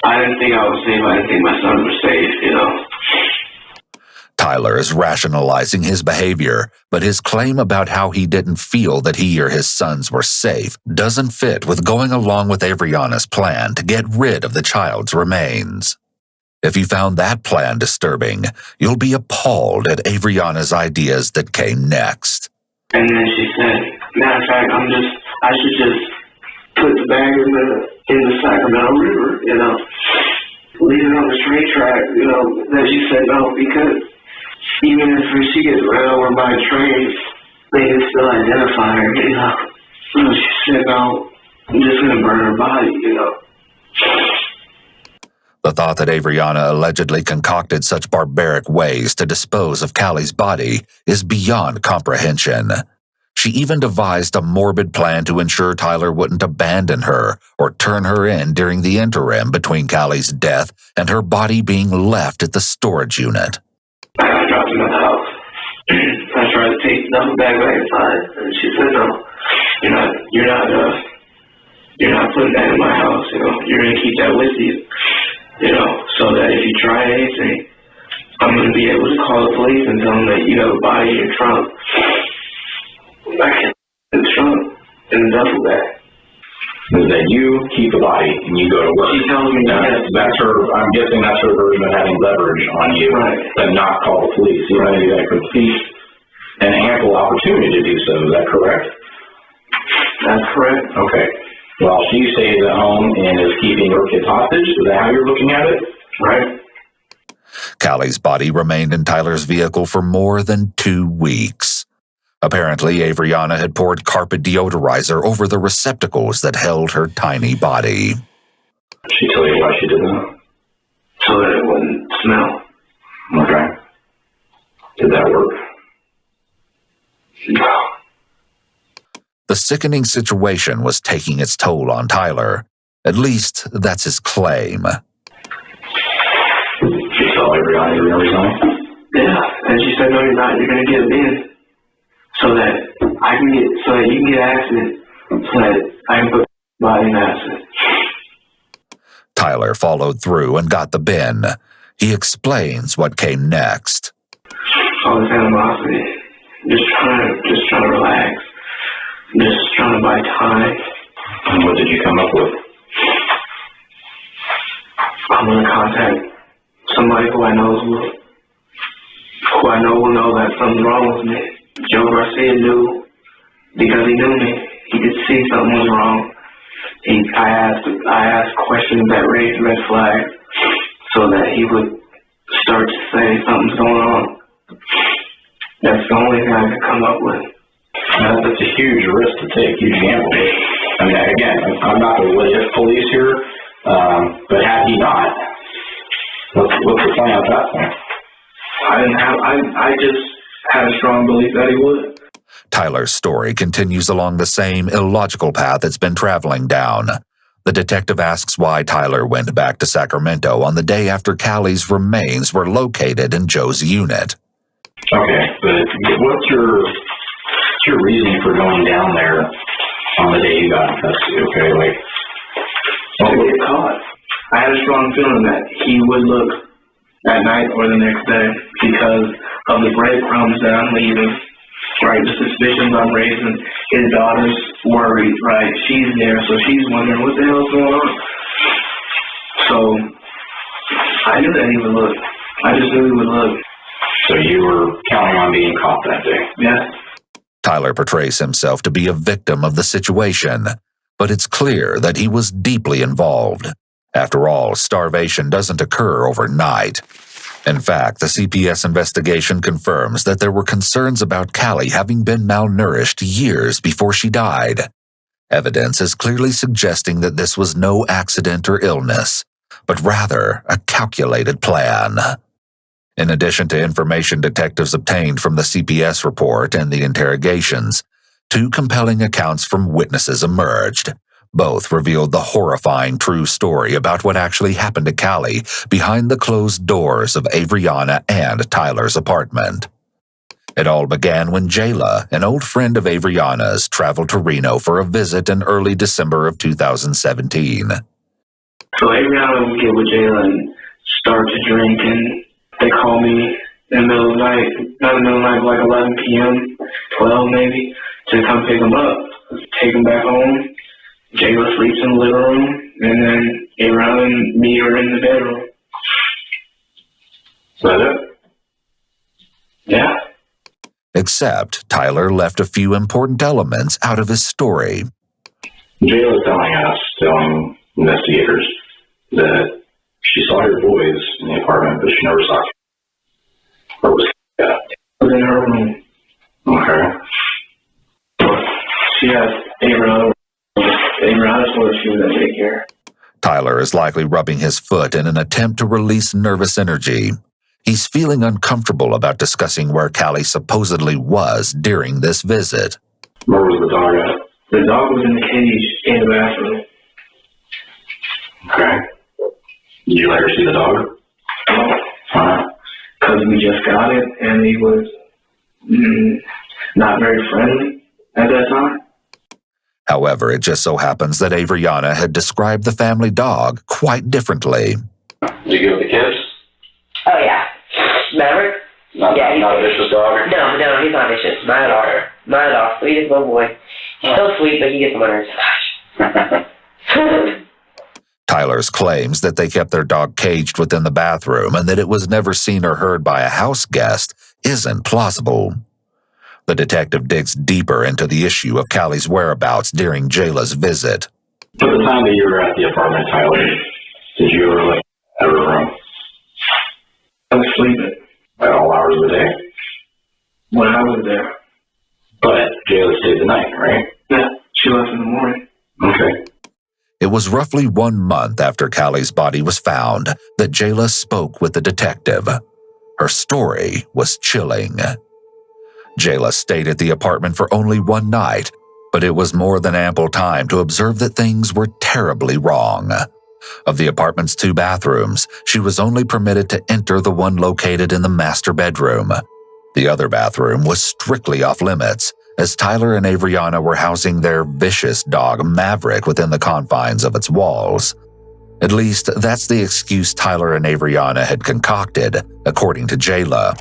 I didn't think I was safe. I didn't think my sons were safe, you know. Tyler is rationalizing his behavior, but his claim about how he didn't feel that he or his sons were safe doesn't fit with going along with Averyauna's plan to get rid of the child's remains. If you found that plan disturbing, you'll be appalled at Averyauna's ideas that came next. And then she said, matter of fact, I should just put the bag in the Sacramento River, you know, leave it on the train track, you know. Then she said no, because even if she gets ran over by a train, they can still identify her, you know. So she said no, I'm just going to burn her body, you know. The thought that Averyauna allegedly concocted such barbaric ways to dispose of Callie's body is beyond comprehension. She even devised a morbid plan to ensure Tyler wouldn't abandon her or turn her in during the interim between Callie's death and her body being left at the storage unit. I dropped him at the house. I tried to take the duffel bag back inside, and she said no. You're not putting that in my house, you know. You're going to keep that with you. You know, so that if you try anything, I'm going to be able to call the police and tell them that you have a body in your trunk. Back in the trunk, in the duffel bag. Is that you keep the body and you go to work? She tells me that's her, I'm guessing that's her version of having leverage on you, right, but not call the police. You know, you got a complete and ample opportunity to do so. Is that correct? That's correct. Okay. Well, she stays at home and is keeping her kids hostage. Is that how you're looking at it? Right. Callie's body remained in Tyler's vehicle for more than 2 weeks. Apparently, Averyauna had poured carpet deodorizer over the receptacles that held her tiny body. She tell you why she did that? So that it wouldn't smell. Okay. Did that work? No. The sickening situation was taking its toll on Tyler. At least, that's his claim. She saw Averyauna you really something? Yeah, and she said, no, you're not. You're going to get it in so that you can get accident, so that I can put the body in accident. Tyler followed through and got the bin. He explains what came next. All this animosity, just trying to relax. Just trying to buy time. And what did you come up with? I'm going to contact somebody who I know will know that something's wrong with me. Joe Garcia knew, because he knew me. He could see something was wrong. I asked questions that raised red flags so that he would start to say something's going on. That's the only thing I could come up with. That's a huge risk to take, huge gamble. I mean, again, I'm not the what-if police here, but had he not, what's the plan at that point? I just had a strong belief that he would. Tyler's story continues along the same illogical path it's been traveling down. The detective asks why Tyler went back to Sacramento on the day after Callie's remains were located in Joe's unit. Okay, but what's your reasoning for going down there on the day you got in custody, okay? Like, Don't get caught. I had a strong feeling that he would look at night or the next day because of the breadcrumbs that I'm leaving, right? The suspicions I'm raising. His daughter's worried, right? She's there, so she's wondering what the hell's going on. So I knew that he would look. I just knew he would look. so you were counting on being caught that day? Yeah. Tyler portrays himself to be a victim of the situation, but it's clear that he was deeply involved. After all, starvation doesn't occur overnight. In fact, the CPS investigation confirms that there were concerns about Callie having been malnourished years before she died. Evidence is clearly suggesting that this was no accident or illness, but rather a calculated plan. In addition to information detectives obtained from the CPS report and the interrogations, 2 compelling accounts from witnesses emerged. Both revealed the horrifying true story about what actually happened to Callie behind the closed doors of Averyauna and Tyler's apartment. It all began when Jayla, an old friend of Averyauna''s, traveled to Reno for a visit in early December of 2017. So Averyauna would get with Jayla and start to drink, and they call me in the middle of the night, not in the middle of the night, like 11 p.m., 12 maybe, to come pick them up, take them back home. Jayla sleeps in the living room, and then Averyauna and me are in the bedroom. Is that it? Yeah. Except Tyler left a few important elements out of his story. Jayla's telling investigators that she saw your boys in the apartment, but she never saw you. Where was he at? Was in her room. Okay. She has Averyauna. Averyauna told her she was at daycare. Tyler is likely rubbing his foot in an attempt to release nervous energy. He's feeling uncomfortable about discussing where Callie supposedly was during this visit. Where was the dog at? The dog was in the cage in the bathroom. Okay. Did you let her see the dog? Because we just got it, and he was not very friendly at that time. However, it just so happens that Averyauna had described the family dog quite differently. Did you give the kids? Oh, yeah. Maverick? Not a vicious dog? No, he's not vicious. Not at all. Not at all. Sweetest little boy. He's so sweet, but he gets on my nerves. Gosh. Tyler's claims that they kept their dog caged within the bathroom and that it was never seen or heard by a house guest isn't plausible. The detective digs deeper into the issue of Callie's whereabouts during Jayla's visit. At the time that you were at the apartment, Tyler, did you ever let her out of her room? I was sleeping. At all hours of the day? When I was there. But Jayla stayed the night, right? Yeah, she left in the morning. Okay. It was roughly 1 month after Callie's body was found that Jayla spoke with the detective. Her story was chilling. Jayla stayed at the apartment for only 1 night, but it was more than ample time to observe that things were terribly wrong. Of the apartment's 2 bathrooms, she was only permitted to enter the one located in the master bedroom. The other bathroom was strictly off limits, as Tyler and Averyauna were housing their vicious dog Maverick within the confines of its walls. At least, that's the excuse Tyler and Averyauna had concocted, according to Jayla.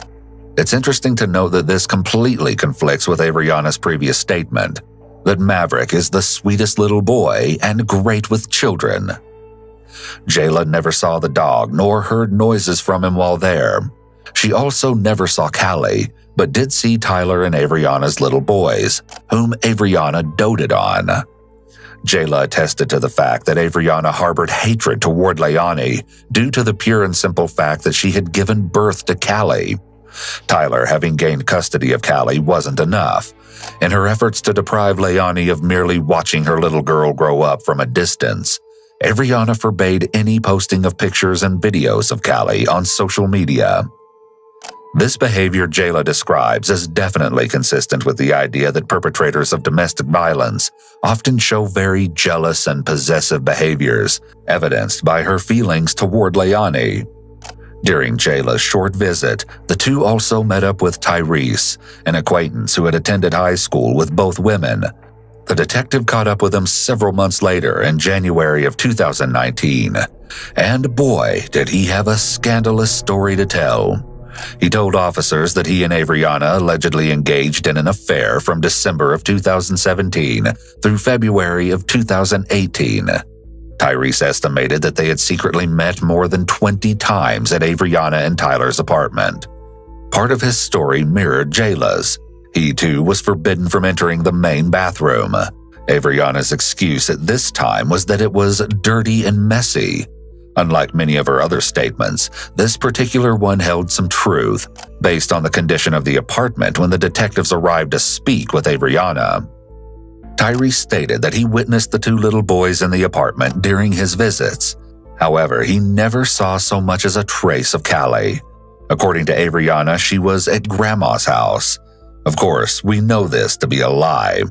It's interesting to note that this completely conflicts with Averyauna''s previous statement, that Maverick is the sweetest little boy and great with children. Jayla never saw the dog nor heard noises from him while there. She also never saw Callie, but did see Tyler and Averyauna''s little boys, whom Averyauna doted on. Jayla attested to the fact that Averyauna harbored hatred toward Leonie due to the pure and simple fact that she had given birth to Callie. Tyler, having gained custody of Callie, wasn't enough. In her efforts to deprive Leonie of merely watching her little girl grow up from a distance, Averyauna forbade any posting of pictures and videos of Callie on social media. This behavior Jayla describes as definitely consistent with the idea that perpetrators of domestic violence often show very jealous and possessive behaviors, evidenced by her feelings toward Leonie. During Jayla's short visit, the 2 also met up with Tyrese, an acquaintance who had attended high school with both women. The detective caught up with him several months later in January of 2019, and boy, did he have a scandalous story to tell. He told officers that he and Averyauna allegedly engaged in an affair from December of 2017 through February of 2018. Tyrese estimated that they had secretly met more than 20 times at Averyauna and Tyler's apartment. Part of his story mirrored Jayla's. He, too, was forbidden from entering the main bathroom. Averyauna's excuse at this time was that it was dirty and messy. Unlike many of her other statements, this particular one held some truth, based on the condition of the apartment when the detectives arrived to speak with Averyauna. Tyrese stated that he witnessed the two little boys in the apartment during his visits. However, he never saw so much as a trace of Callie. According to Averyauna, she was at Grandma's house. Of course, we know this to be a lie.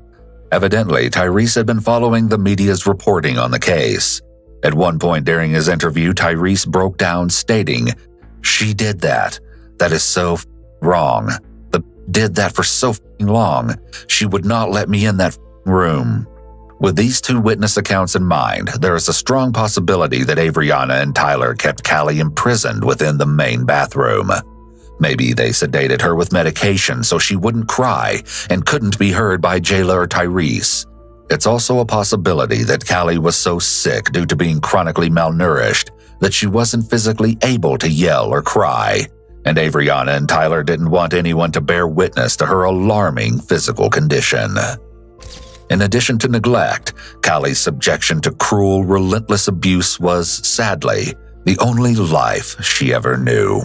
Evidently, Tyrese had been following the media's reporting on the case. At one point during his interview, Tyrese broke down stating, "She did that. That is so wrong. The did that for so long. She would not let me in that room." With these two witness accounts in mind, there is a strong possibility that Averyauna and Tyler kept Callie imprisoned within the main bathroom. Maybe they sedated her with medication so she wouldn't cry and couldn't be heard by Jayla or Tyrese. It's also a possibility that Callie was so sick due to being chronically malnourished that she wasn't physically able to yell or cry, and Averyauna and Tyler didn't want anyone to bear witness to her alarming physical condition. In addition to neglect, Callie's subjection to cruel, relentless abuse was, sadly, the only life she ever knew.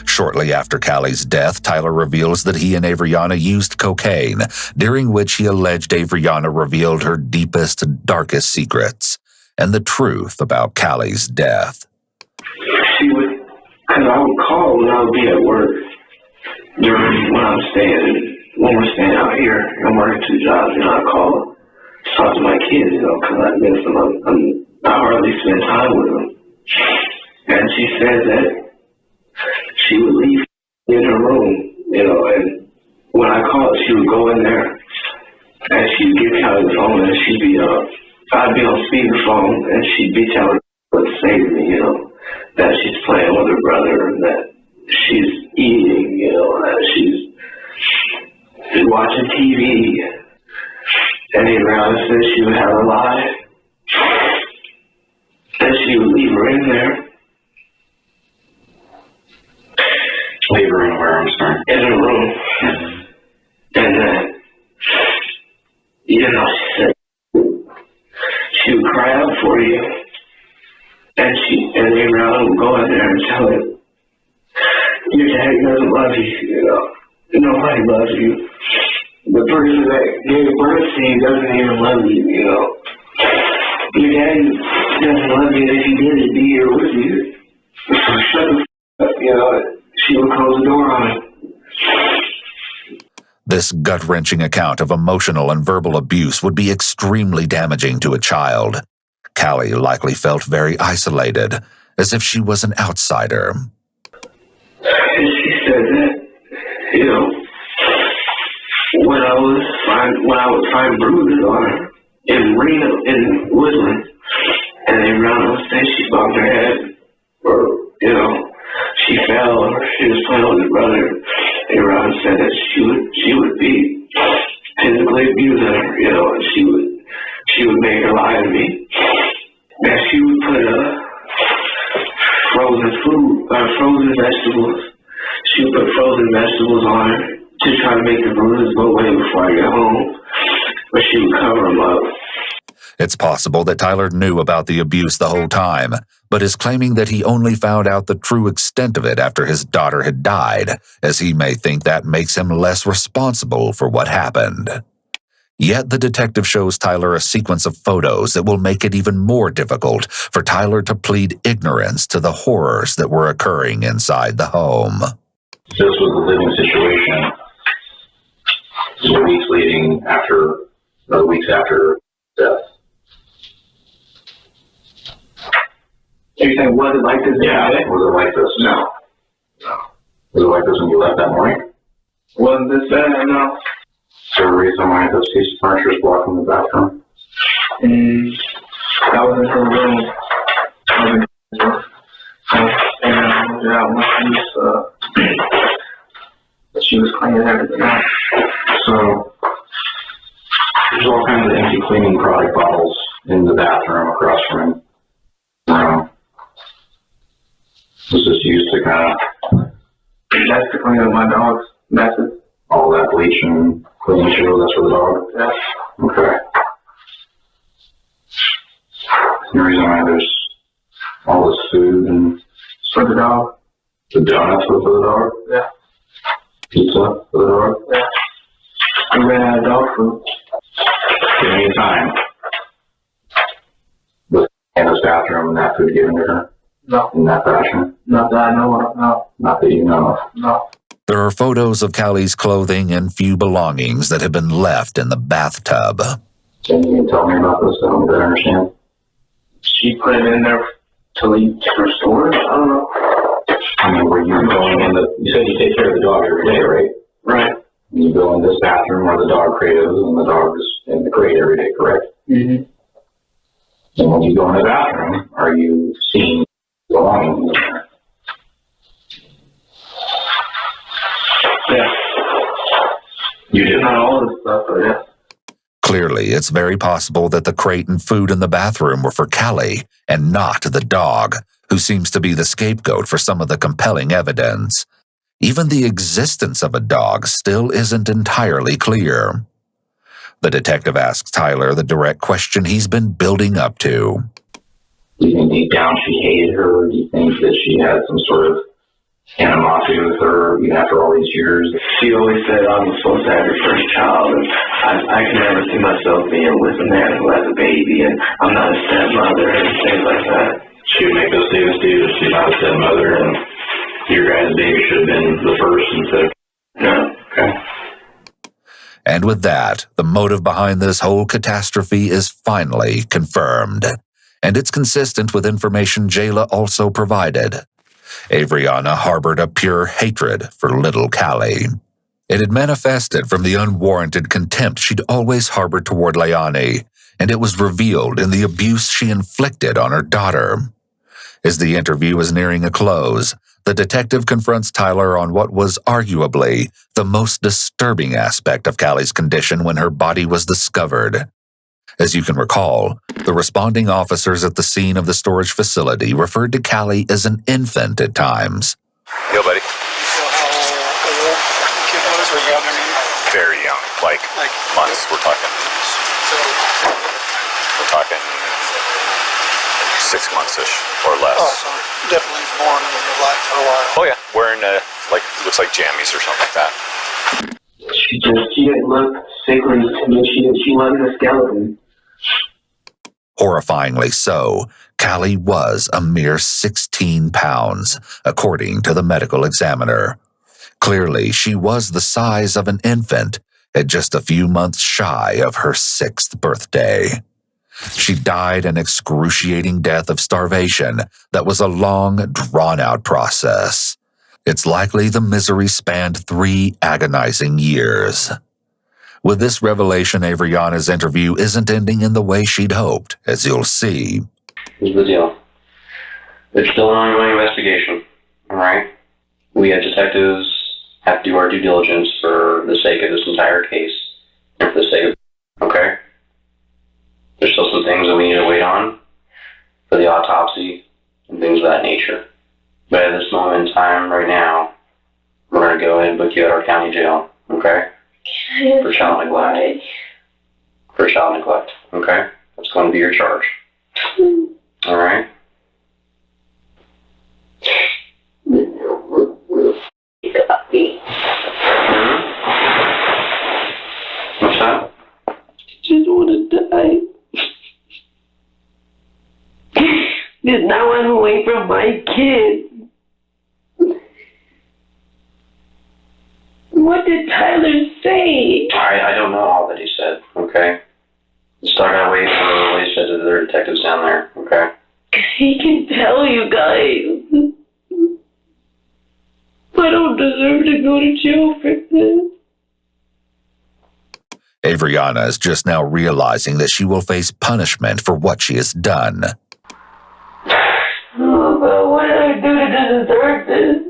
Shortly after Callie's death, Tyler reveals that he and Averyauna used cocaine, during which he alleged Averyauna revealed her deepest, darkest secrets and the truth about Callie's death. She would, because I would call when I would be at work when we're staying out here. I'm working 2 jobs, I'd call, talk to my kids, because I miss them. I hardly spend time with them. And she said that she would leave in her room, and when I called, she would go in there, and she'd give Callie the phone, and I'd be on speakerphone, and she'd be telling me what to say to me, that she's playing with her brother, and that she's eating, that she's watching TV, and Averyauna said she would have her live, and she would leave her in there. Leave her in where, I'm sorry? In her room. And then, she said, she would cry out for you. And Averyauna would go in there and tell her, your daddy doesn't love you, Nobody loves you. The person that gave birth to you doesn't even love you, Your daddy doesn't love you, and if he did, he'd be here with you. So shut the f up, She would close the door on him. This gut-wrenching account of emotional and verbal abuse would be extremely damaging to a child. Callie likely felt very isolated, as if she was an outsider. And she said that, when I would find bruises on her in Woodland, and Averyauna would say she bumped her head, or, she fell, or she was playing with her brother. Averyauna said that she would be physically abusing her, and she would make her lie to me. And she would put frozen vegetables. She would put frozen vegetables on her to try to make the bruises go away before I get home, but she would cover them up. It's possible that Tyler knew about the abuse the whole time, but is claiming that he only found out the true extent of it after his daughter had died, as he may think that makes him less responsible for what happened. Yet the detective shows Tyler a sequence of photos that will make it even more difficult for Tyler to plead ignorance to the horrors that were occurring inside the home. This was a living situation. The weeks after death. Are you saying, was it like this? Yeah, was it like this? No. Was it like this when you left that morning? Wasn't this bad? No. So there a reason why this piece of furniture is blocking the bathroom? That was in her room. And I moved it out when she was cleaning everything out. So, there's all kinds of empty cleaning product bottles in the bathroom across from the room. Was this used to kind of... That's to clean up my dog's messes. All that bleach and cleaning shield, that's for the dog? Yeah. Okay. The reason why there's all this food and... For the dog. The donuts were for the dog? Yeah. Pizza for the dog? Yeah. We ran out of dog food. At any time, was in this bathroom and that food given to her? No. In that fashion? Not that I know of, no. Not that you know of? No. There are photos of Callie's clothing and few belongings that have been left in the bathtub. Can you tell me about this? I don't really understand. She put it in there to leave for storage? I don't know. I mean, were you going in the... You said you take care of the dog every day, right? Right. You go in this bathroom where the dog crate is, and the dog is in the crate every day, correct? Mm-hmm. And when you go in the bathroom, are you seeing belongings in there? Yeah. You did Not all this stuff, but yeah. Clearly, it's very possible that the crate and food in the bathroom were for Callie and not the dog, who seems to be the scapegoat for some of the compelling evidence. Even the existence of a dog still isn't entirely clear. The detective asks Tyler the direct question he's been building up to. Do you think deep down she hated her? Or do you think that she had some sort of animosity with her even after all these years? She always said I'm supposed to have your first child, and I can never see myself being with a man who has a baby, and I'm not a stepmother, and things like that. She would make those statements to you that she's not a stepmother, and your guys' baby should have been the first instead of... No. Okay. And with that, the motive behind this whole catastrophe is finally confirmed. And it's consistent with information Jayla also provided. Averyauna harbored a pure hatred for little Callie. It had manifested from the unwarranted contempt she'd always harbored toward Leone, and it was revealed in the abuse she inflicted on her daughter. As the interview is nearing a close, the detective confronts Tyler on what was arguably the most disturbing aspect of Callie's condition when her body was discovered. As you can recall, the responding officers at the scene of the storage facility referred to Callie as an infant at times. Yo, buddy. So how old the kid was, or young, I mean? Very young, like months. We're talking 6 months-ish or less. Oh, so definitely born in your life for a while. Oh yeah, wearing looks like jammies or something like that. She didn't look sickly to me. She wasn't a skeleton. Horrifyingly so, Callie was a mere 16 pounds, according to the medical examiner. Clearly, she was the size of an infant at just a few months shy of her 6th birthday. She died an excruciating death of starvation that was a long, drawn-out process. It's likely the misery spanned 3 agonizing years. With this revelation, Averyauna's interview isn't ending in the way she'd hoped, as you'll see. Here's the deal. It's still an ongoing investigation, alright? We as detectives have to do our due diligence for the sake of this entire case, and for the sake of... Okay? There's still some things that we need to wait on for the autopsy and things of that nature. But at this moment in time, right now, we're going to go ahead and book you at our county jail, okay? For child neglect. For child neglect, okay? That's going to be your charge. Alright? What's that? Just want to die. Just not run away from my kid. What did Tyler say? I don't know all that he said, okay? Start out waiting for what he said to the other detectives down there, okay? He can tell you guys. I don't deserve to go to jail for this. Averyauna is just now realizing that she will face punishment for what she has done. Oh, God, what did I do to deserve this?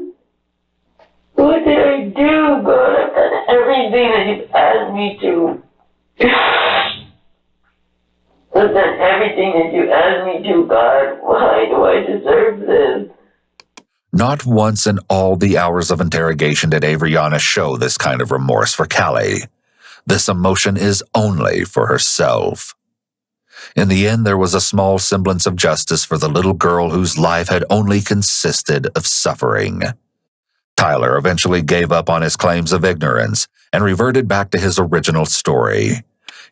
What did I do, God? I've done everything that you've asked me to. I've done everything that you asked me to, God. Why do I deserve this? Not once in all the hours of interrogation did Averyauna show this kind of remorse for Callie. This emotion is only for herself. In the end, there was a small semblance of justice for the little girl whose life had only consisted of suffering. Tyler eventually gave up on his claims of ignorance and reverted back to his original story.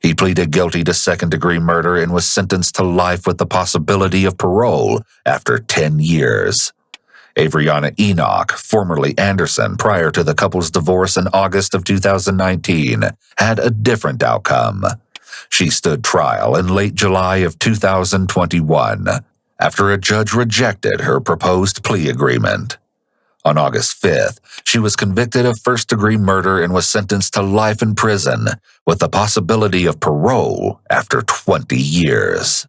He pleaded guilty to second-degree murder and was sentenced to life with the possibility of parole after 10 years. Averyauna Enoch, formerly Anderson prior to the couple's divorce in August of 2019, had a different outcome. She stood trial in late July of 2021 after a judge rejected her proposed plea agreement. On August 5th, she was convicted of first-degree murder and was sentenced to life in prison with the possibility of parole after 20 years.